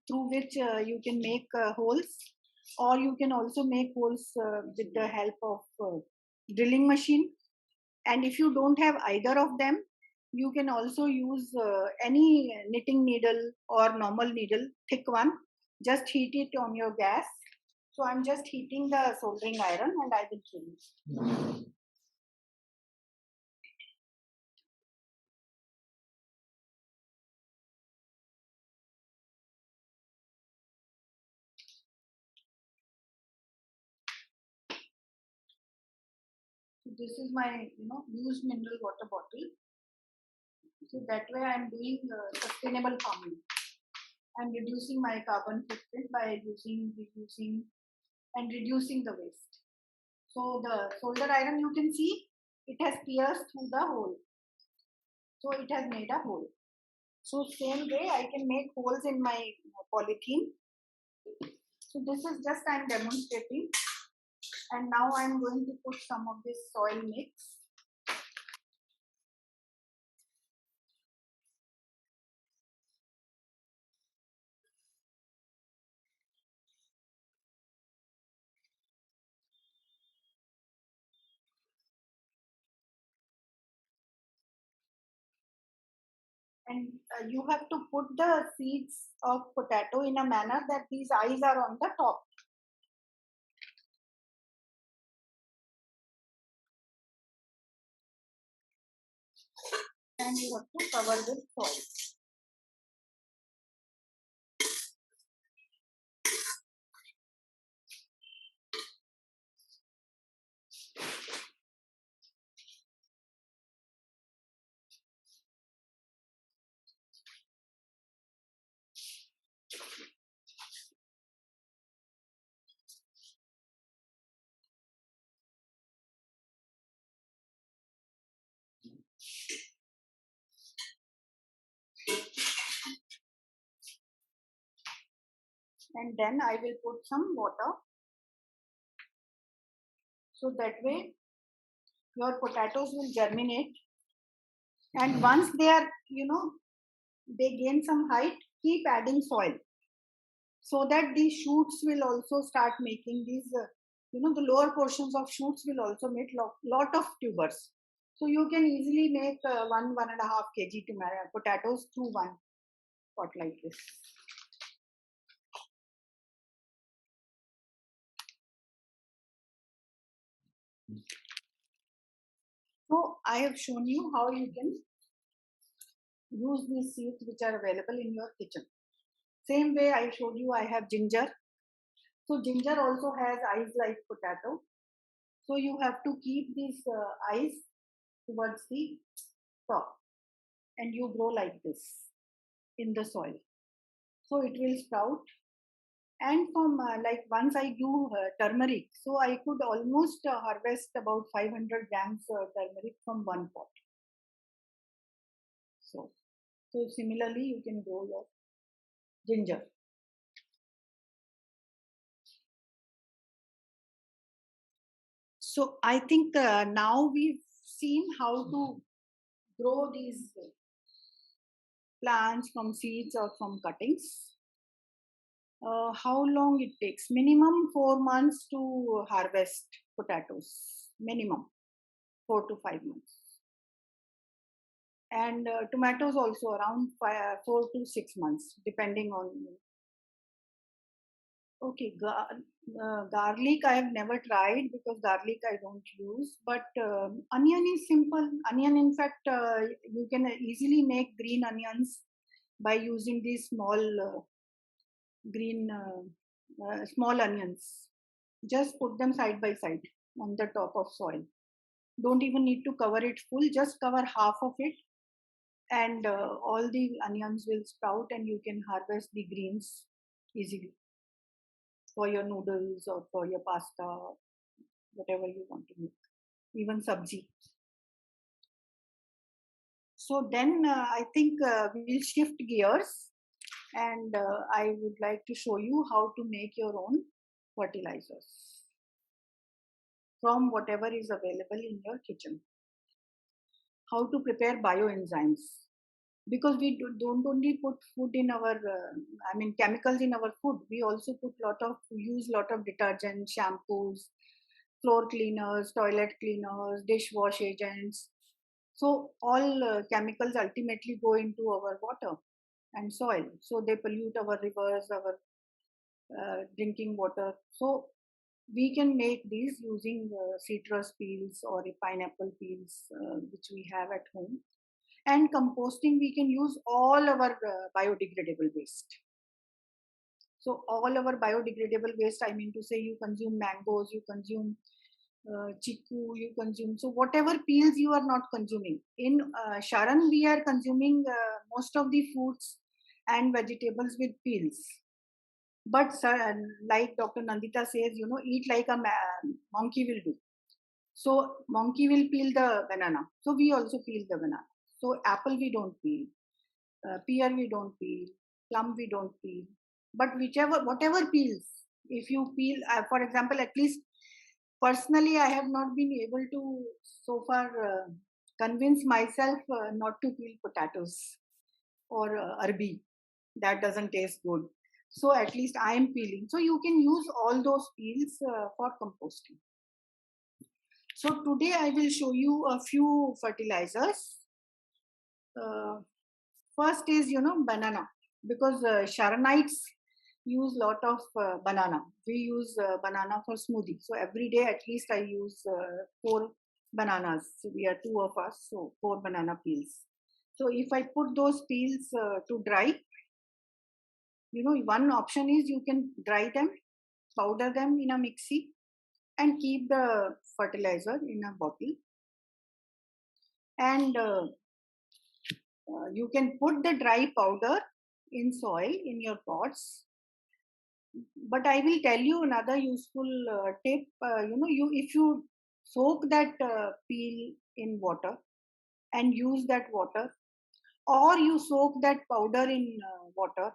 through which you can make holes, or you can also make holes with the help of drilling machine. And if you don't have either of them, you can also use any knitting needle or normal needle, thick one. Just heat it on your gas. So I'm just heating the soldering iron and I will show you. So this is my, used mineral water bottle. So that way I'm doing sustainable farming. I'm reducing my carbon footprint by reducing and reducing the waste. So the solder iron, you can see it has pierced through the hole. So it has made a hole. So same way I can make holes in my polythene. So this is just I'm demonstrating. And now I'm going to put some of this soil mix. And you have to put the seeds of potato in a manner that these eyes are on the top. And you have to cover with soil. and then I will put some water. So that way your potatoes will germinate, and once they are, they gain some height, keep adding soil so that these shoots will also start making these, the lower portions of shoots will also make lot of tubers. So you can easily make 1.5 kg potatoes through one pot like this. So I have shown you how you can use these seeds which are available in your kitchen. Same way I showed you, I have ginger. So ginger also has eyes like potato. So you have to keep these eyes towards the top, and you grow like this in the soil. So it will sprout. And from like once I do turmeric, so I could almost harvest about 500 grams turmeric from one pot. So similarly, you can grow your ginger. So I think now we've seen how to grow these plants from seeds or from cuttings. How long it takes? Minimum 4 months to harvest potatoes. Minimum 4 to 5 months. And tomatoes also around 4 to 6 months, depending on. Okay, garlic I have never tried because garlic I don't use. But onion is simple. Onion, in fact, you can easily make green onions by using these small onions. Just put them side by side on the top of soil. Don't even need to cover it full. Just cover half of it, and all the onions will sprout, and you can harvest the greens easily for your noodles or for your pasta, whatever you want to make, even sabji. So then I think we'll shift gears, and I would like to show you how to make your own fertilizers from whatever is available in your kitchen. How to prepare bioenzymes, because we don't only put food in our chemicals in our food, we also use lot of detergent, shampoos, floor cleaners, toilet cleaners, dishwash agents. So all chemicals ultimately go into our water and soil, so they pollute our rivers, our drinking water. So we can make these using citrus peels or pineapple peels, which we have at home. And composting, we can use all our biodegradable waste. So all our biodegradable waste, I mean to say, you consume mangoes, you consume chiku, you consume, so whatever peels you are not consuming. In Sharan, we are consuming most of the fruits and vegetables with peels. But like Dr. Nandita says, eat like a monkey will do. So monkey will peel the banana. So we also peel the banana. So apple we don't peel, pear we don't peel, plum we don't peel. But whatever peels, if you peel, for example, at least personally, I have not been able to so far convince myself not to peel potatoes or arbi. That doesn't taste good. So at least I am peeling. So you can use all those peels for composting. So today I will show you a few fertilizers. First is, banana, because Sharonites use lot of banana. We use banana for smoothie. So every day at least I use 4 bananas. So we are 2 of us, so 4 banana peels. So if I put those peels to dry, one option is you can dry them, powder them in a mixie, and keep the fertilizer in a bottle. And you can put the dry powder in soil in your pots. But I will tell you another useful tip. If you soak that peel in water and use that water, or you soak that powder in water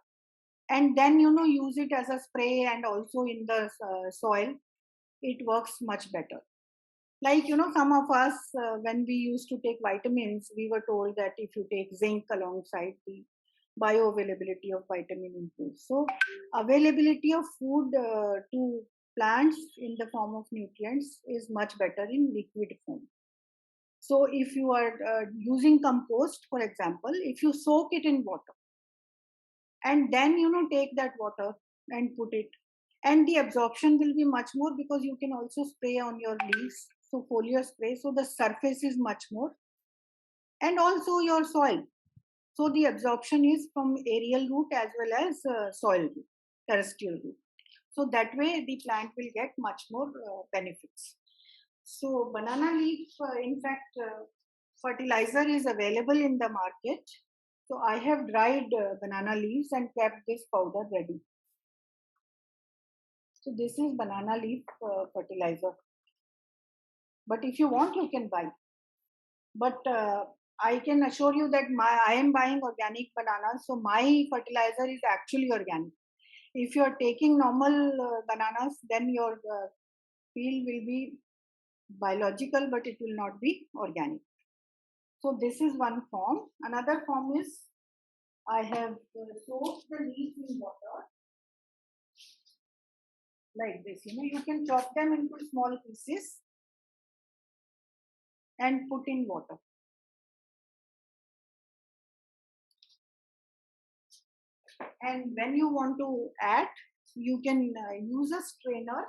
and then use it as a spray and also in the soil. It works much better. Like some of us, when we used to take vitamins, we were told that if you take zinc alongside, the bioavailability of vitamin improves. So availability of food to plants in the form of nutrients is much better in liquid form. So if you are using compost, for example, if you soak it in water and then take that water and put it, and the absorption will be much more, because you can also spray on your leaves, so foliar spray, so the surface is much more, and also your soil, so the absorption is from aerial root as well as soil root, terrestrial root. So that way the plant will get much more benefits. So banana leaf, in fact, fertilizer is available in the market. So I have dried banana leaves and kept this powder ready. So this is banana leaf fertilizer. But if you want, you can buy. But I can assure you that I am buying organic bananas, so my fertilizer is actually organic. If you are taking normal bananas, then your field will be biological, but it will not be organic. So this is one form. Another form is I have soaked the leaves in water like this. You can chop them into small pieces and put in water. And when you want to add, you can use a strainer.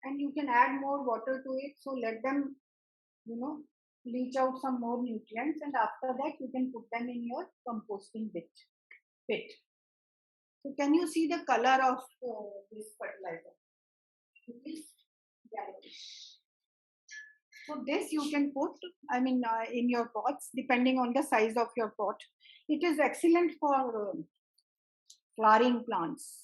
And you can add more water to it, so let them leach out some more nutrients, and after that you can put them in your composting pit. So can you see the color of this fertilizer? It is yellowish. So this you can put, in your pots, depending on the size of your pot. It is excellent for flowering plants,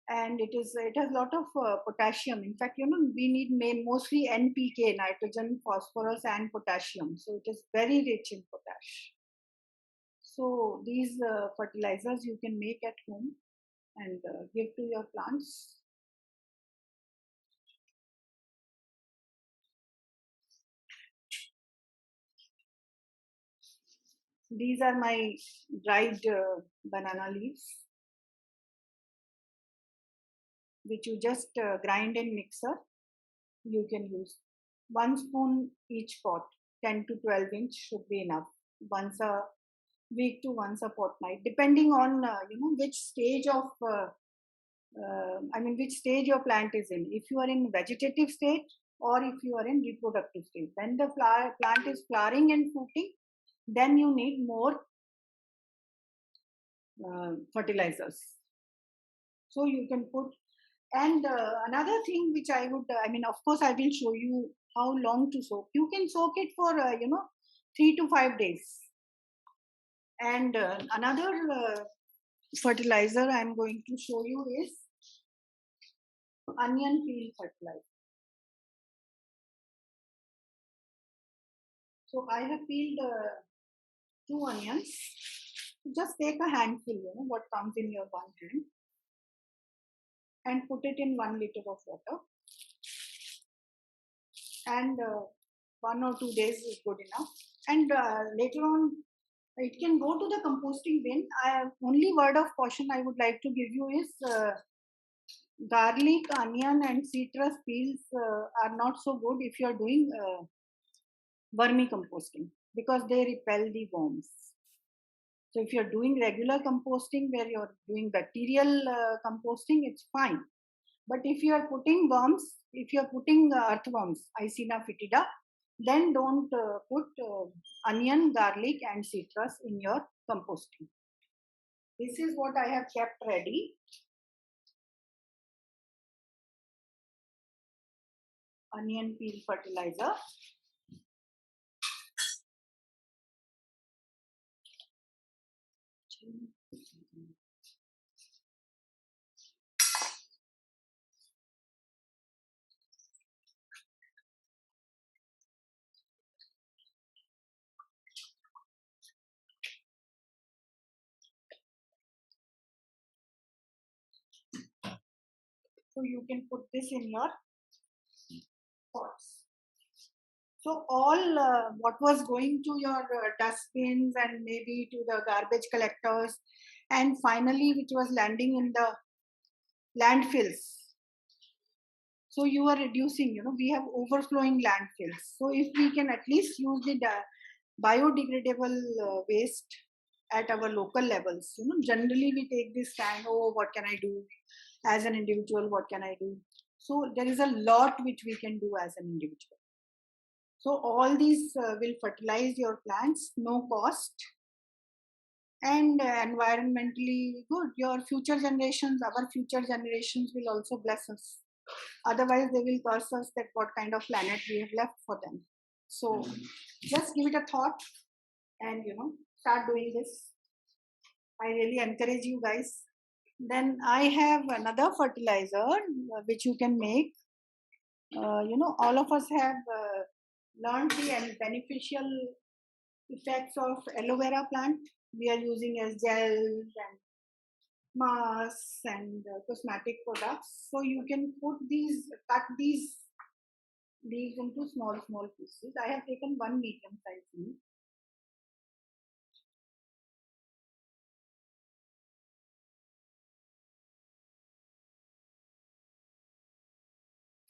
and it has a lot of potassium. In fact, we need mostly NPK, nitrogen, phosphorus, and potassium. So it is very rich in potash. So these fertilizers you can make at home and give to your plants. These are my dried banana leaves, which you just grind in mixer. You can use 1 spoon each pot. 10 to 12 inch should be enough. Once a week to once a fortnight, depending on which stage of which stage your plant is in. If you are in vegetative state or if you are in reproductive state, when the plant is flowering and fruiting, then you need more fertilizers. So you can put, and another thing which I would, of course, I will show you how long to soak. You can soak it for 3 to 5 days. And another fertilizer I'm going to show you is onion peel fertilizer. So I have peeled 2 onions. Just take a handful, what comes in your one hand, and put it in 1 liter of water. And 1 or 2 days is good enough. And later on, it can go to the composting bin. Only word of caution I would like to give you is garlic, onion, and citrus peels are not so good if you are doing vermicomposting, because they repel the worms. So if you're doing regular composting where you're doing bacterial composting, it's fine. But if you are putting worms, if you are putting earthworms, Icena fetida, then don't put onion, garlic, and citrus in your composting. This is what I have kept ready. Onion peel fertilizer. So you can put this in your pots. So all what was going to your dustbins and maybe to the garbage collectors, and finally which was landing in the landfills. So you are reducing, we have overflowing landfills. So if we can at least use the biodegradable waste at our local levels, generally we take this stand, oh, what can I do as an individual? What can I do? So there is a lot which we can do as an individual. So all these will fertilize your plants, no cost, and environmentally good. Your future generations, our future generations will also bless us. Otherwise, they will curse us that what kind of planet we have left for them. So just give it a thought and start doing this. I really encourage you guys. Then I have another fertilizer which you can make. All of us have learned the beneficial effects of aloe vera plant. We are using as gels and masks and cosmetic products. So you can cut these leaves into small pieces. I have taken one medium size leaf.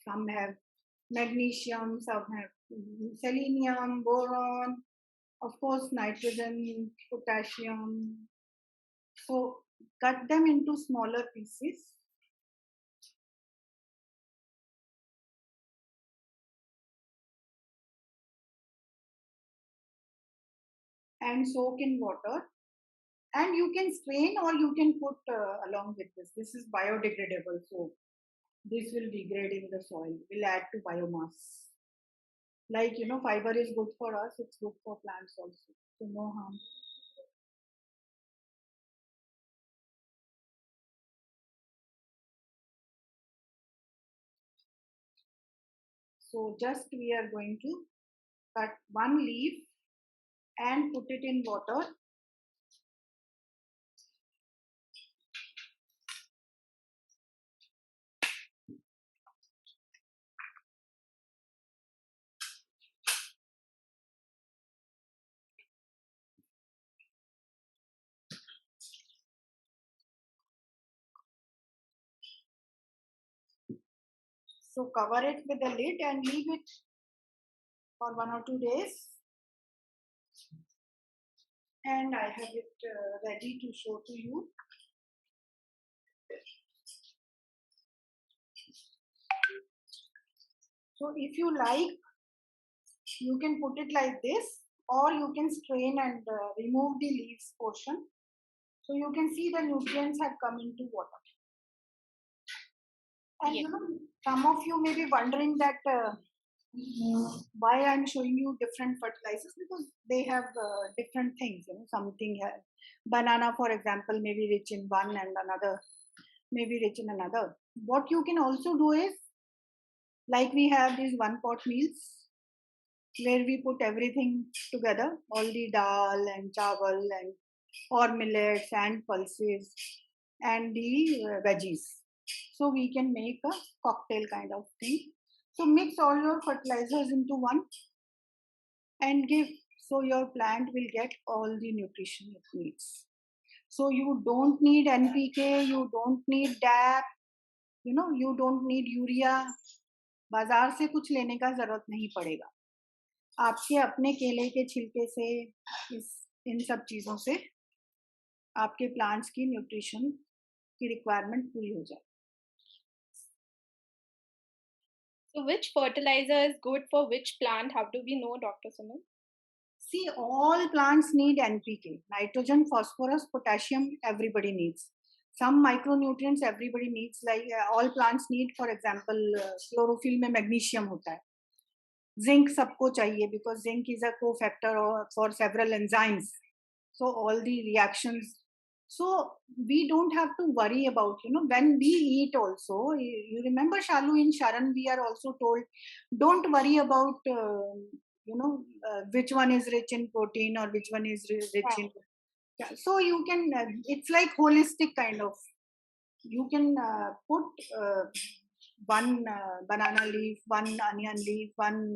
Some have magnesium, some have selenium, boron, of course nitrogen, potassium. So cut them into smaller pieces. And soak in water, and you can strain or you can put along with this. This is biodegradable, so this will degrade in the soil, will add to biomass. Like fiber is good for us, it's good for plants also, so no harm. So just we are going to cut one leaf and put it in water. So cover it with a lid and leave it for 1 or 2 days. And I have it ready to show to you. So if you like, you can put it like this, or you can strain and remove the leaves portion. So you can see the nutrients have come into water. And some of you may be wondering that why I'm showing you different fertilizers, because they have different things. Something banana, for example, may be rich in one and another may be rich in another. What you can also do is, like we have these one pot meals where we put everything together, all the dal and chawal and or millets and pulses and the veggies. So we can make a cocktail kind of thing. So mix all your fertilizers into one and give, so your plant will get all the nutrition it needs. So you don't need NPK, you don't need DAP, you don't need urea. बाजार से कुछ लेने का जरूरत नहीं पड़ेगा. आपके अपने केले के छिलके से, इन सब चीजों से आपके प्लांट्स की न्यूट्रिशन की रिक्वायरमेंट पूरी हो जाए. So which fertilizer is good for which plant? How do we know, Dr. Suman? See, all plants need NPK, nitrogen, phosphorus, potassium, everybody needs. Some micronutrients everybody needs, like all plants need, for example, chlorophyll में magnesium होता है. Zinc सबको चाहिए because zinc is a cofactor for several enzymes. So all the reactions. So we don't have to worry about, when we eat also, you remember Shalu, in Sharan we are also told, don't worry about, which one is rich in protein or which one is rich in. Yeah. So you can, it's like holistic kind of you can put one banana leaf, one onion leaf, one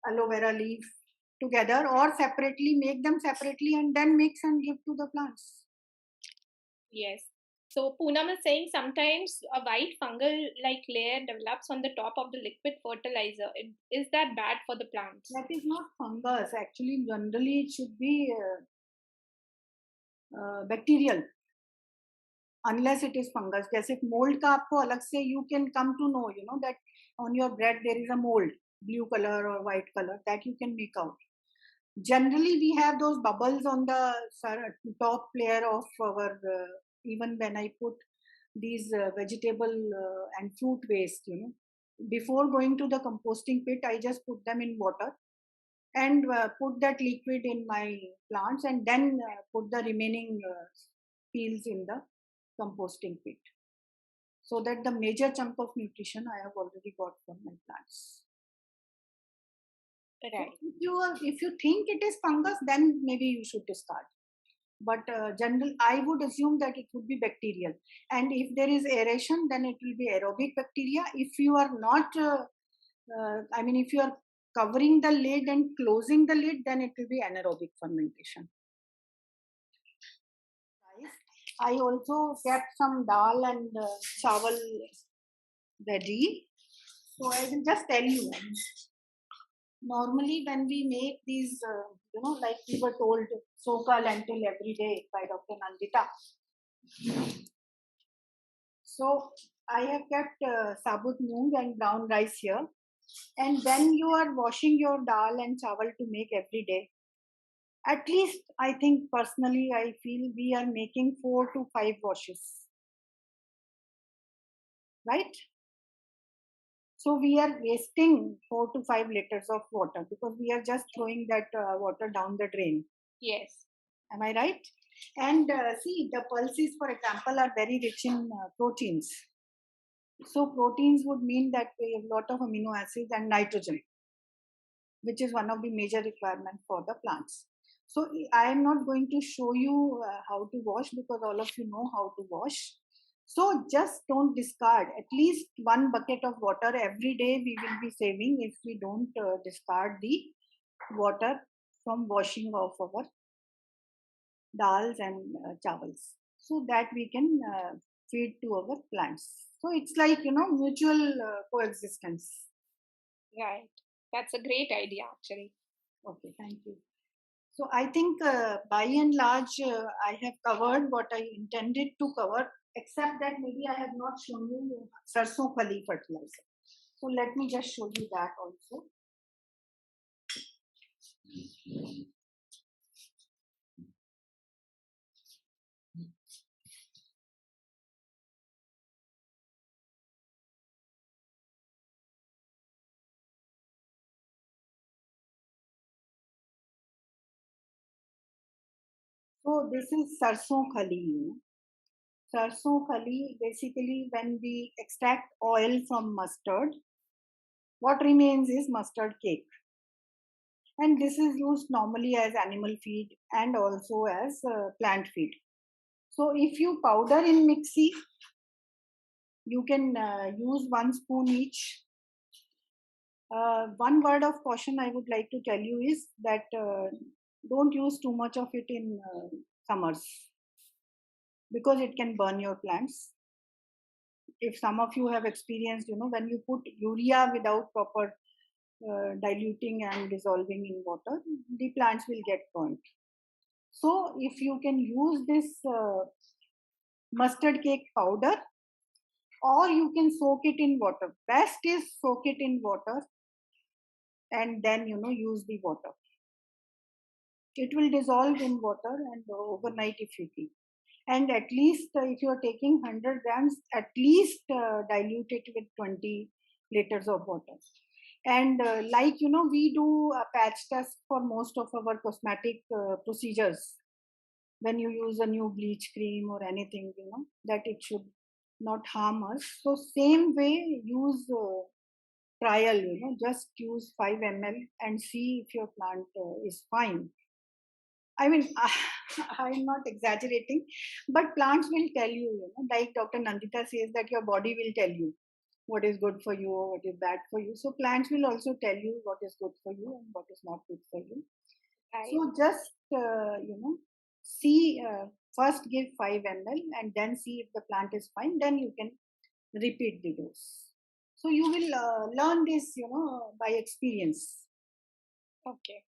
aloe vera leaf together, or separately, make them separately and then mix and give to the plants. Yes. So Poonam is saying sometimes a white fungal like layer develops on the top of the liquid fertilizer. Is that bad for the plants? That is not fungus. Actually, generally it should be bacterial, unless it is fungus. जैसे mold का आपको अलग से you can come to know, you know, that on your bread there is a mold, blue color or white color, that you can make out. Generally, we have those bubbles on the top layer of our, even when I put these vegetable and fruit waste, you know, before going to the composting pit, I just put them in water and put that liquid in my plants, and then put the remaining peels in the composting pit, so that the major chunk of nutrition I have already got from my plants. Right. So if you think it is fungus, then maybe you should discard. But general, I would assume that it would be bacterial. And if there is aeration, then it will be aerobic bacteria. If you are not, if you are covering the lid and closing the lid, then it will be anaerobic fermentation. I also kept some dal and chawal ready. So I will just tell you. Normally, when we make these, like we were told, soak a lentil every day by Dr. Nandita. So I have kept sabut moong and brown rice here. And when you are washing your dal and chawal to make every day, at least I think personally, I feel we are making 4 to 5 washes. Right? So we are wasting 4 to 5 liters of water because we are just throwing that water down the drain. Yes. Am I right? And see, the pulses, for example, are very rich in proteins. So proteins would mean that we have a lot of amino acids and nitrogen, which is one of the major requirements for the plants. So I am not going to show you how to wash because all of you know how to wash. So just don't discard. At least 1 bucket of water every day we will be saving if we don't discard the water from washing of our dals and chawals, so that we can feed to our plants. So it's like, mutual coexistence. Right. That's a great idea, actually. Okay, thank you. So I think by and large, I have covered what I intended to cover, except that maybe I have not shown you sarson khali fertilizer. So let me just show you that also. So this is sarson khali. Sarson khali, basically when we extract oil from mustard, what remains is mustard cake. And this is used normally as animal feed and also as plant feed. So if you powder in mixie, you can use 1 spoon each. One word of caution I would like to tell you is that don't use too much of it in summers because it can burn your plants. If some of you have experienced, when you put urea without proper diluting and dissolving in water, the plants will get burnt. So if you can use this mustard cake powder, or you can soak it in water. Best is soak it in water and then use the water. It will dissolve in water and overnight if you keep. And at least if you are taking 100 grams, at least dilute it with 20 liters of water. And we do a patch test for most of our cosmetic procedures. When you use a new bleach cream or anything, that it should not harm us. So same way, use trial, just use 5 ml and see if your plant is fine. I mean, I'm not exaggerating, but plants will tell you, like Dr. Nandita says that your body will tell you what is good for you or what is bad for you. So plants will also tell you what is good for you and what is not good for you. Right. So just, see, first give 5 ml and then see if the plant is fine, then you can repeat the dose. So you will learn this, by experience. Okay.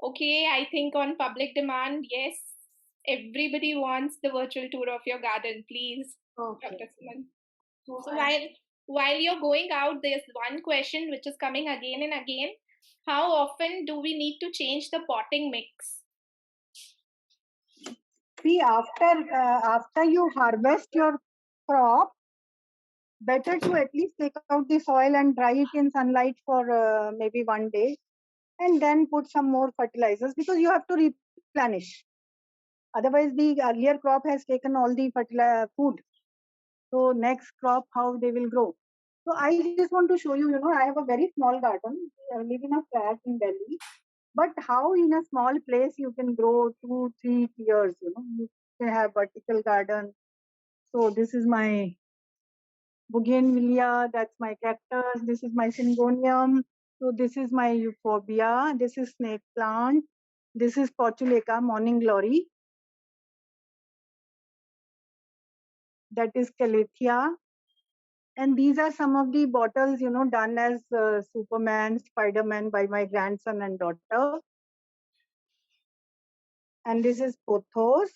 Okay, I think on public demand, yes, everybody wants the virtual tour of your garden, please, Okay. Dr. Suman. So So while you're going out, there's one question which is coming again and again. How often do we need to change the potting mix? see, after you harvest your crop, better to at least take out the soil and dry it in sunlight for maybe 1 day, and then put some more fertilizers, because you have to replenish. Otherwise, the earlier crop has taken all the food. So next crop, how they will grow. So I just want to show you, I have a very small garden. I live in a flat in Delhi. But how in a small place you can grow 2-3 years, you can have vertical garden. So this is my bougainvillea, that's my cactus, this is my syngonium. So this is my euphorbia, this is snake plant, this is Portulaca, morning glory. That is Calathea. And these are some of the bottles, done as Superman, Spider-Man by my grandson and daughter. And this is pothos.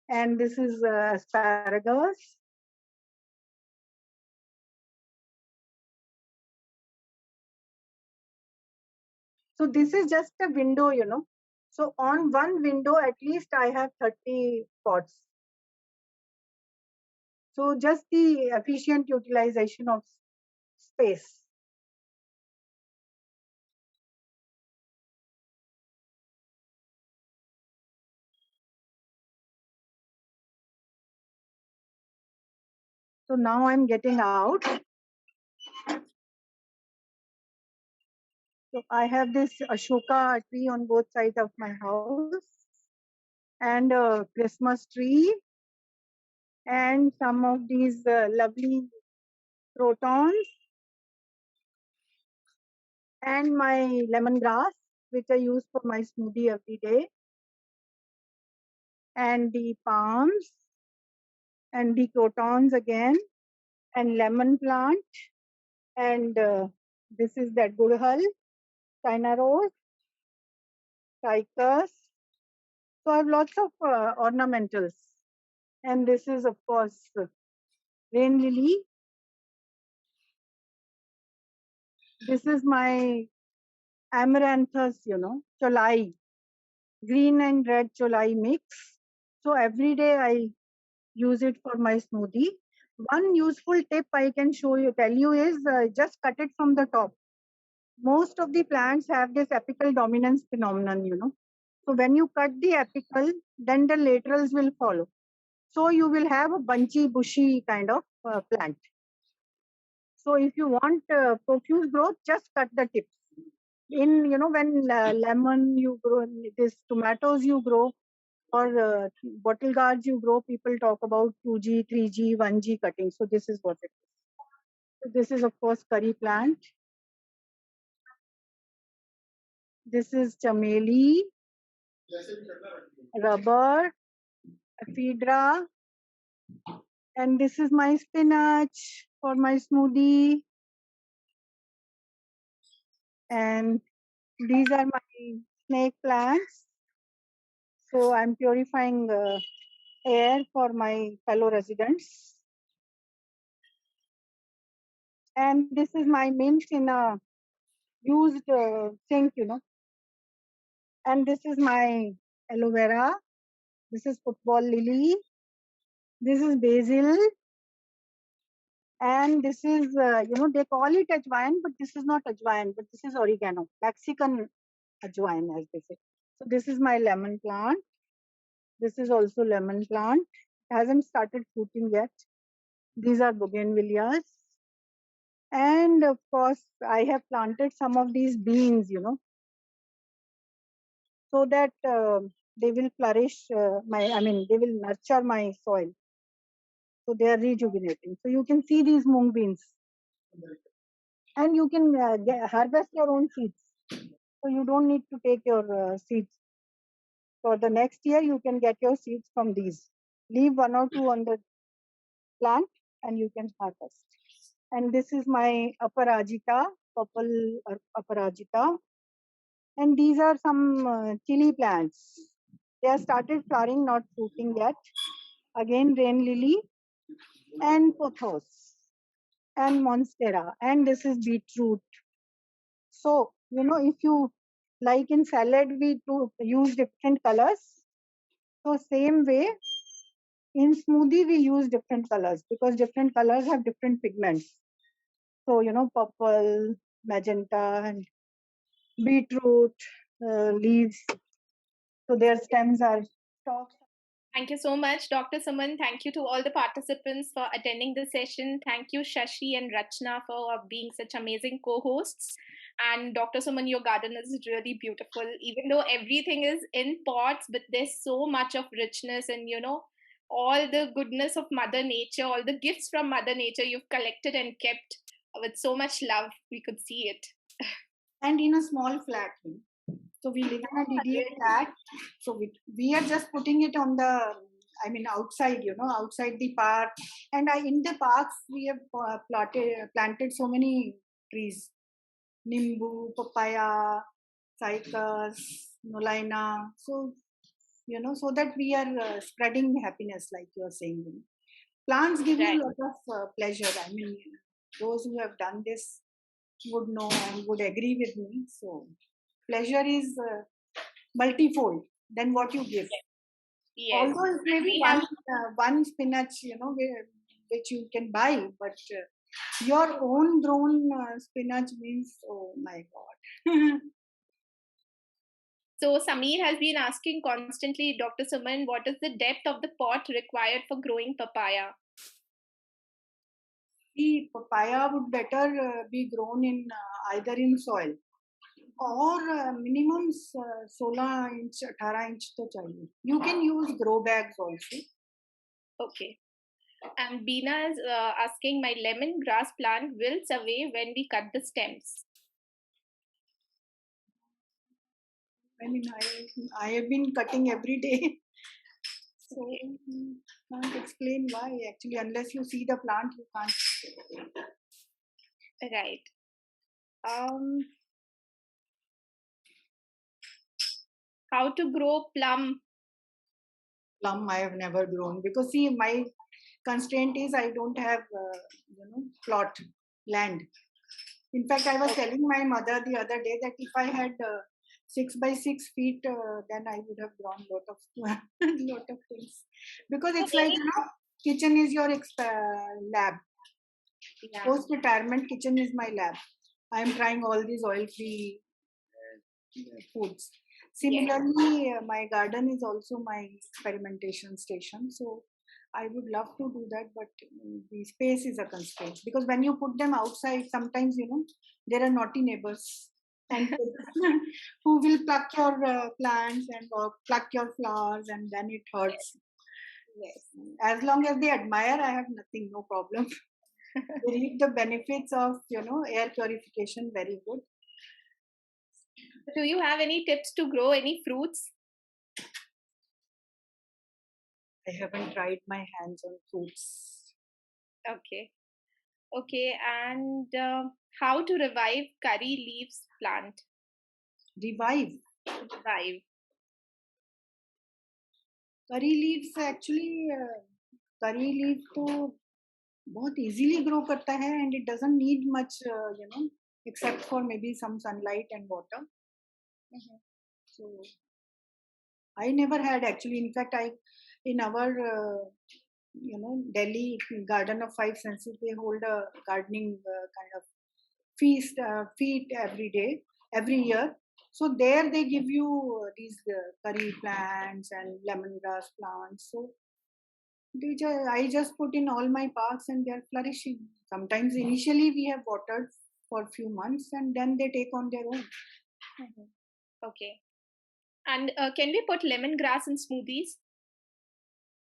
And this is asparagus. So this is just a window, So on one window, at least I have 30 pots. So just the efficient utilization of space. So now I'm getting out. So I have this Ashoka tree on both sides of my house, and a Christmas tree, and some of these lovely protons, and my lemongrass, which I use for my smoothie every day, and the palms, and the protons again, and lemon plant, and this is that gurhal, China rose, ficus. So I have lots of ornamentals. And this is, of course, rain lily. This is my amaranthus, cholai, green and red cholai mix. So every day I use it for my smoothie. One useful tip I can tell you is just cut it from the top. Most of the plants have this apical dominance phenomenon, So when you cut the apical, then the laterals will follow. So you will have a bunchy, bushy kind of plant. So if you want profuse growth, just cut the tips. In, when lemon you grow, this tomatoes you grow, or bottle gourds you grow, people talk about 2G, 3G, 1G cutting. So this is what it is. So this is, of course, curry plant. This is chameli, rubber, ephedra, and this is my spinach for my smoothie. And these are my snake plants. So I'm purifying air for my fellow residents. And this is my mint in a used sink, And this is my aloe vera. This is football lily. This is basil. And this is, they call it ajwain, but this is not ajwain, but this is oregano, Mexican ajwain, as they say. So this is my lemon plant. This is also lemon plant. It hasn't started fruiting yet. These are bougainvilleas. And of course, I have planted some of these beans, so that they will flourish they will nurture my soil. So they are rejuvenating. So you can see these mung beans, and you can harvest your own seeds. So you don't need to take your seeds. For the next year, you can get your seeds from these. Leave one or two on the plant and you can harvest. And this is my aparajita, purple aparajita. And these are some chili plants. They have started flowering, not fruiting yet. Again, rain lily and pothos and monstera. And this is beetroot. So, if you like in salad, we use different colors. So same way, in smoothie, we use different colors because different colors have different pigments. So, purple, magenta, and beetroot leaves. So their stems are stalks. Thank you so much, Dr. Suman. Thank you to all the participants for attending the session. Thank you, Shashi and Rachna, for being such amazing co-hosts. And Dr. Suman, your garden is really beautiful. Even though everything is in pots, but there's so much of richness and, all the goodness of Mother Nature, all the gifts from Mother Nature you've collected and kept with so much love. We could see it. And in a small flat. So we live in a DDA flat. So we are just putting it on the, outside, outside the park. And in the parks, we have planted so many trees. Nimbu, papaya, cycas, nolaina. So, so that we are spreading happiness, like you are saying. Plants give you a lot of pleasure. Those who have done this would know and would agree with me. So, pleasure is multifold than what you give. Yes. Although it may be one spinach, which you can buy, but your own grown spinach means, oh my God. So Sameer has been asking constantly, Dr. Suman, what is the depth of the pot required for growing papaya? The papaya would better be grown in either in soil or minimum 16 inch, 18 inch to chahiye. You can use grow bags also. Okay. And Beena is asking, my lemongrass plant wilts away when we cut the stems. I have been cutting every day. So can't explain why. Actually, unless you see the plant, you can't. Right. How to grow plum? Plum I have never grown because see my constraint is I don't have plot land. In fact, I was telling my mother the other day that if I had 6 by 6 feet, then I would have grown lot of lot of things. Because it's like kitchen is your lab. Yeah. Post retirement, kitchen is my lab. I am trying all these oil-free foods. Similarly, my garden is also my experimentation station. So I would love to do that, but the space is a constraint because when you put them outside, sometimes there are naughty neighbors and who will pluck your plants and pluck your flowers, and then it hurts. Yes. As long as they admire, I have nothing, no problem. They reap the benefits of air purification very good. Do you have any tips to grow any fruits? I haven't tried my hands on fruits. Okay. Okay, and how to revive curry leaves plant? Revive? Revive. Curry leaves actually, curry leaf तो बहुत easily grow करता है and it doesn't need much, except for maybe some sunlight and water. Mm-hmm. So I never had actually. In fact, in our Delhi Garden of Five Senses, they hold a gardening kind of feast every day, every year. So there they give you these curry plants and lemongrass plants. So I just put in all my parks and they're flourishing. Sometimes initially we have watered for a few months and then they take on their own. Mm-hmm. Okay. And can we put lemongrass in smoothies?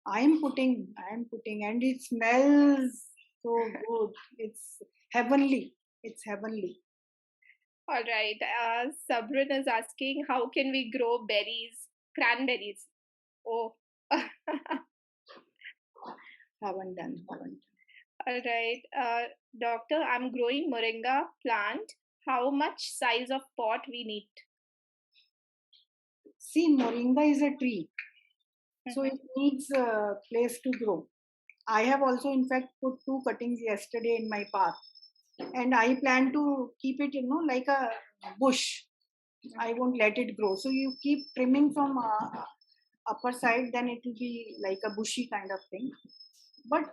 I am putting, and it smells so good. It's heavenly. It's heavenly. All right. Sabrin is asking, how can we grow berries, cranberries? Oh, all Haven't done. right. Doctor, I'm growing moringa plant. How much size of pot we need? See, moringa is a tree, so Mhm. it needs a place to grow. I have also, in fact, put 2 cuttings yesterday in my path, and I plan to keep it, like a bush. I won't let it grow. So you keep trimming from upper side, then it will be like a bushy kind of thing. But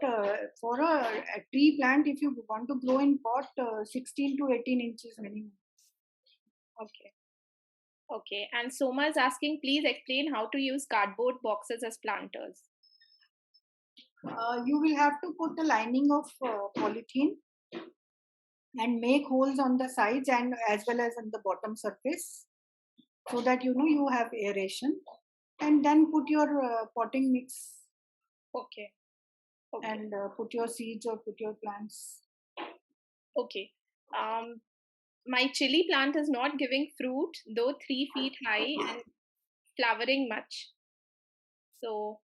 for a tree plant, if you want to grow in pot, 16 to 18 inches minimum. Okay. Okay. And Soma is asking, please explain how to use cardboard boxes as planters. You will have to put a lining of polythene and make holes on the sides and as well as on the bottom surface, so that you have aeration, and then put your potting mix Okay. Okay. and put your seeds or put your plants. Okay. My chili plant is not giving fruit, though 3 feet high and flowering much. So,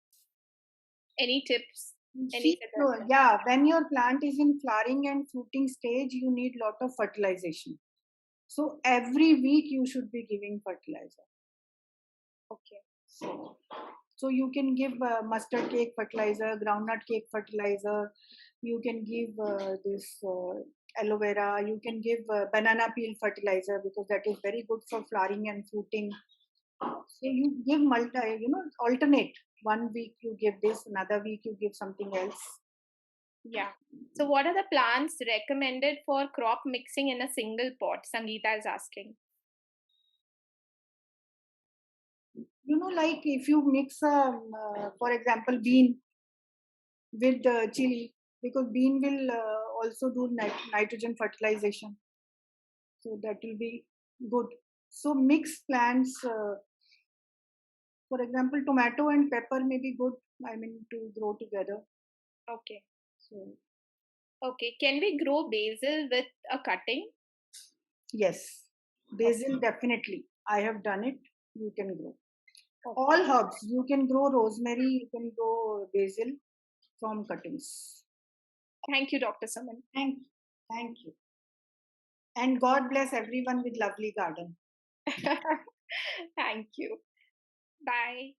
any tips? Any See, suggestions? yeah, when your plant is in flowering and fruiting stage, you need lot of fertilization. So every week you should be giving fertilizer. Okay. So you can give mustard cake fertilizer, groundnut cake fertilizer. You can give this aloe vera. You can give banana peel fertilizer because that is very good for flowering and fruiting. So you give alternate. One week you give this, another week you give something else. Yeah. So, what are the plants recommended for crop mixing in a single pot? Sangeeta is asking. Like if you mix, for example, bean with chili, because bean will also do nitrogen fertilization, so that will be good. So mix plants, for example, tomato and pepper may be good. I mean, to grow together. Okay. So Okay. Can we grow basil with a cutting? yes, Okay. basil definitely. I have done it. You can grow Okay. all herbs. You can grow rosemary. You can grow basil from cuttings. Thank you, Dr. Saman. Thank you. And God bless everyone with lovely garden. Thank you. Bye.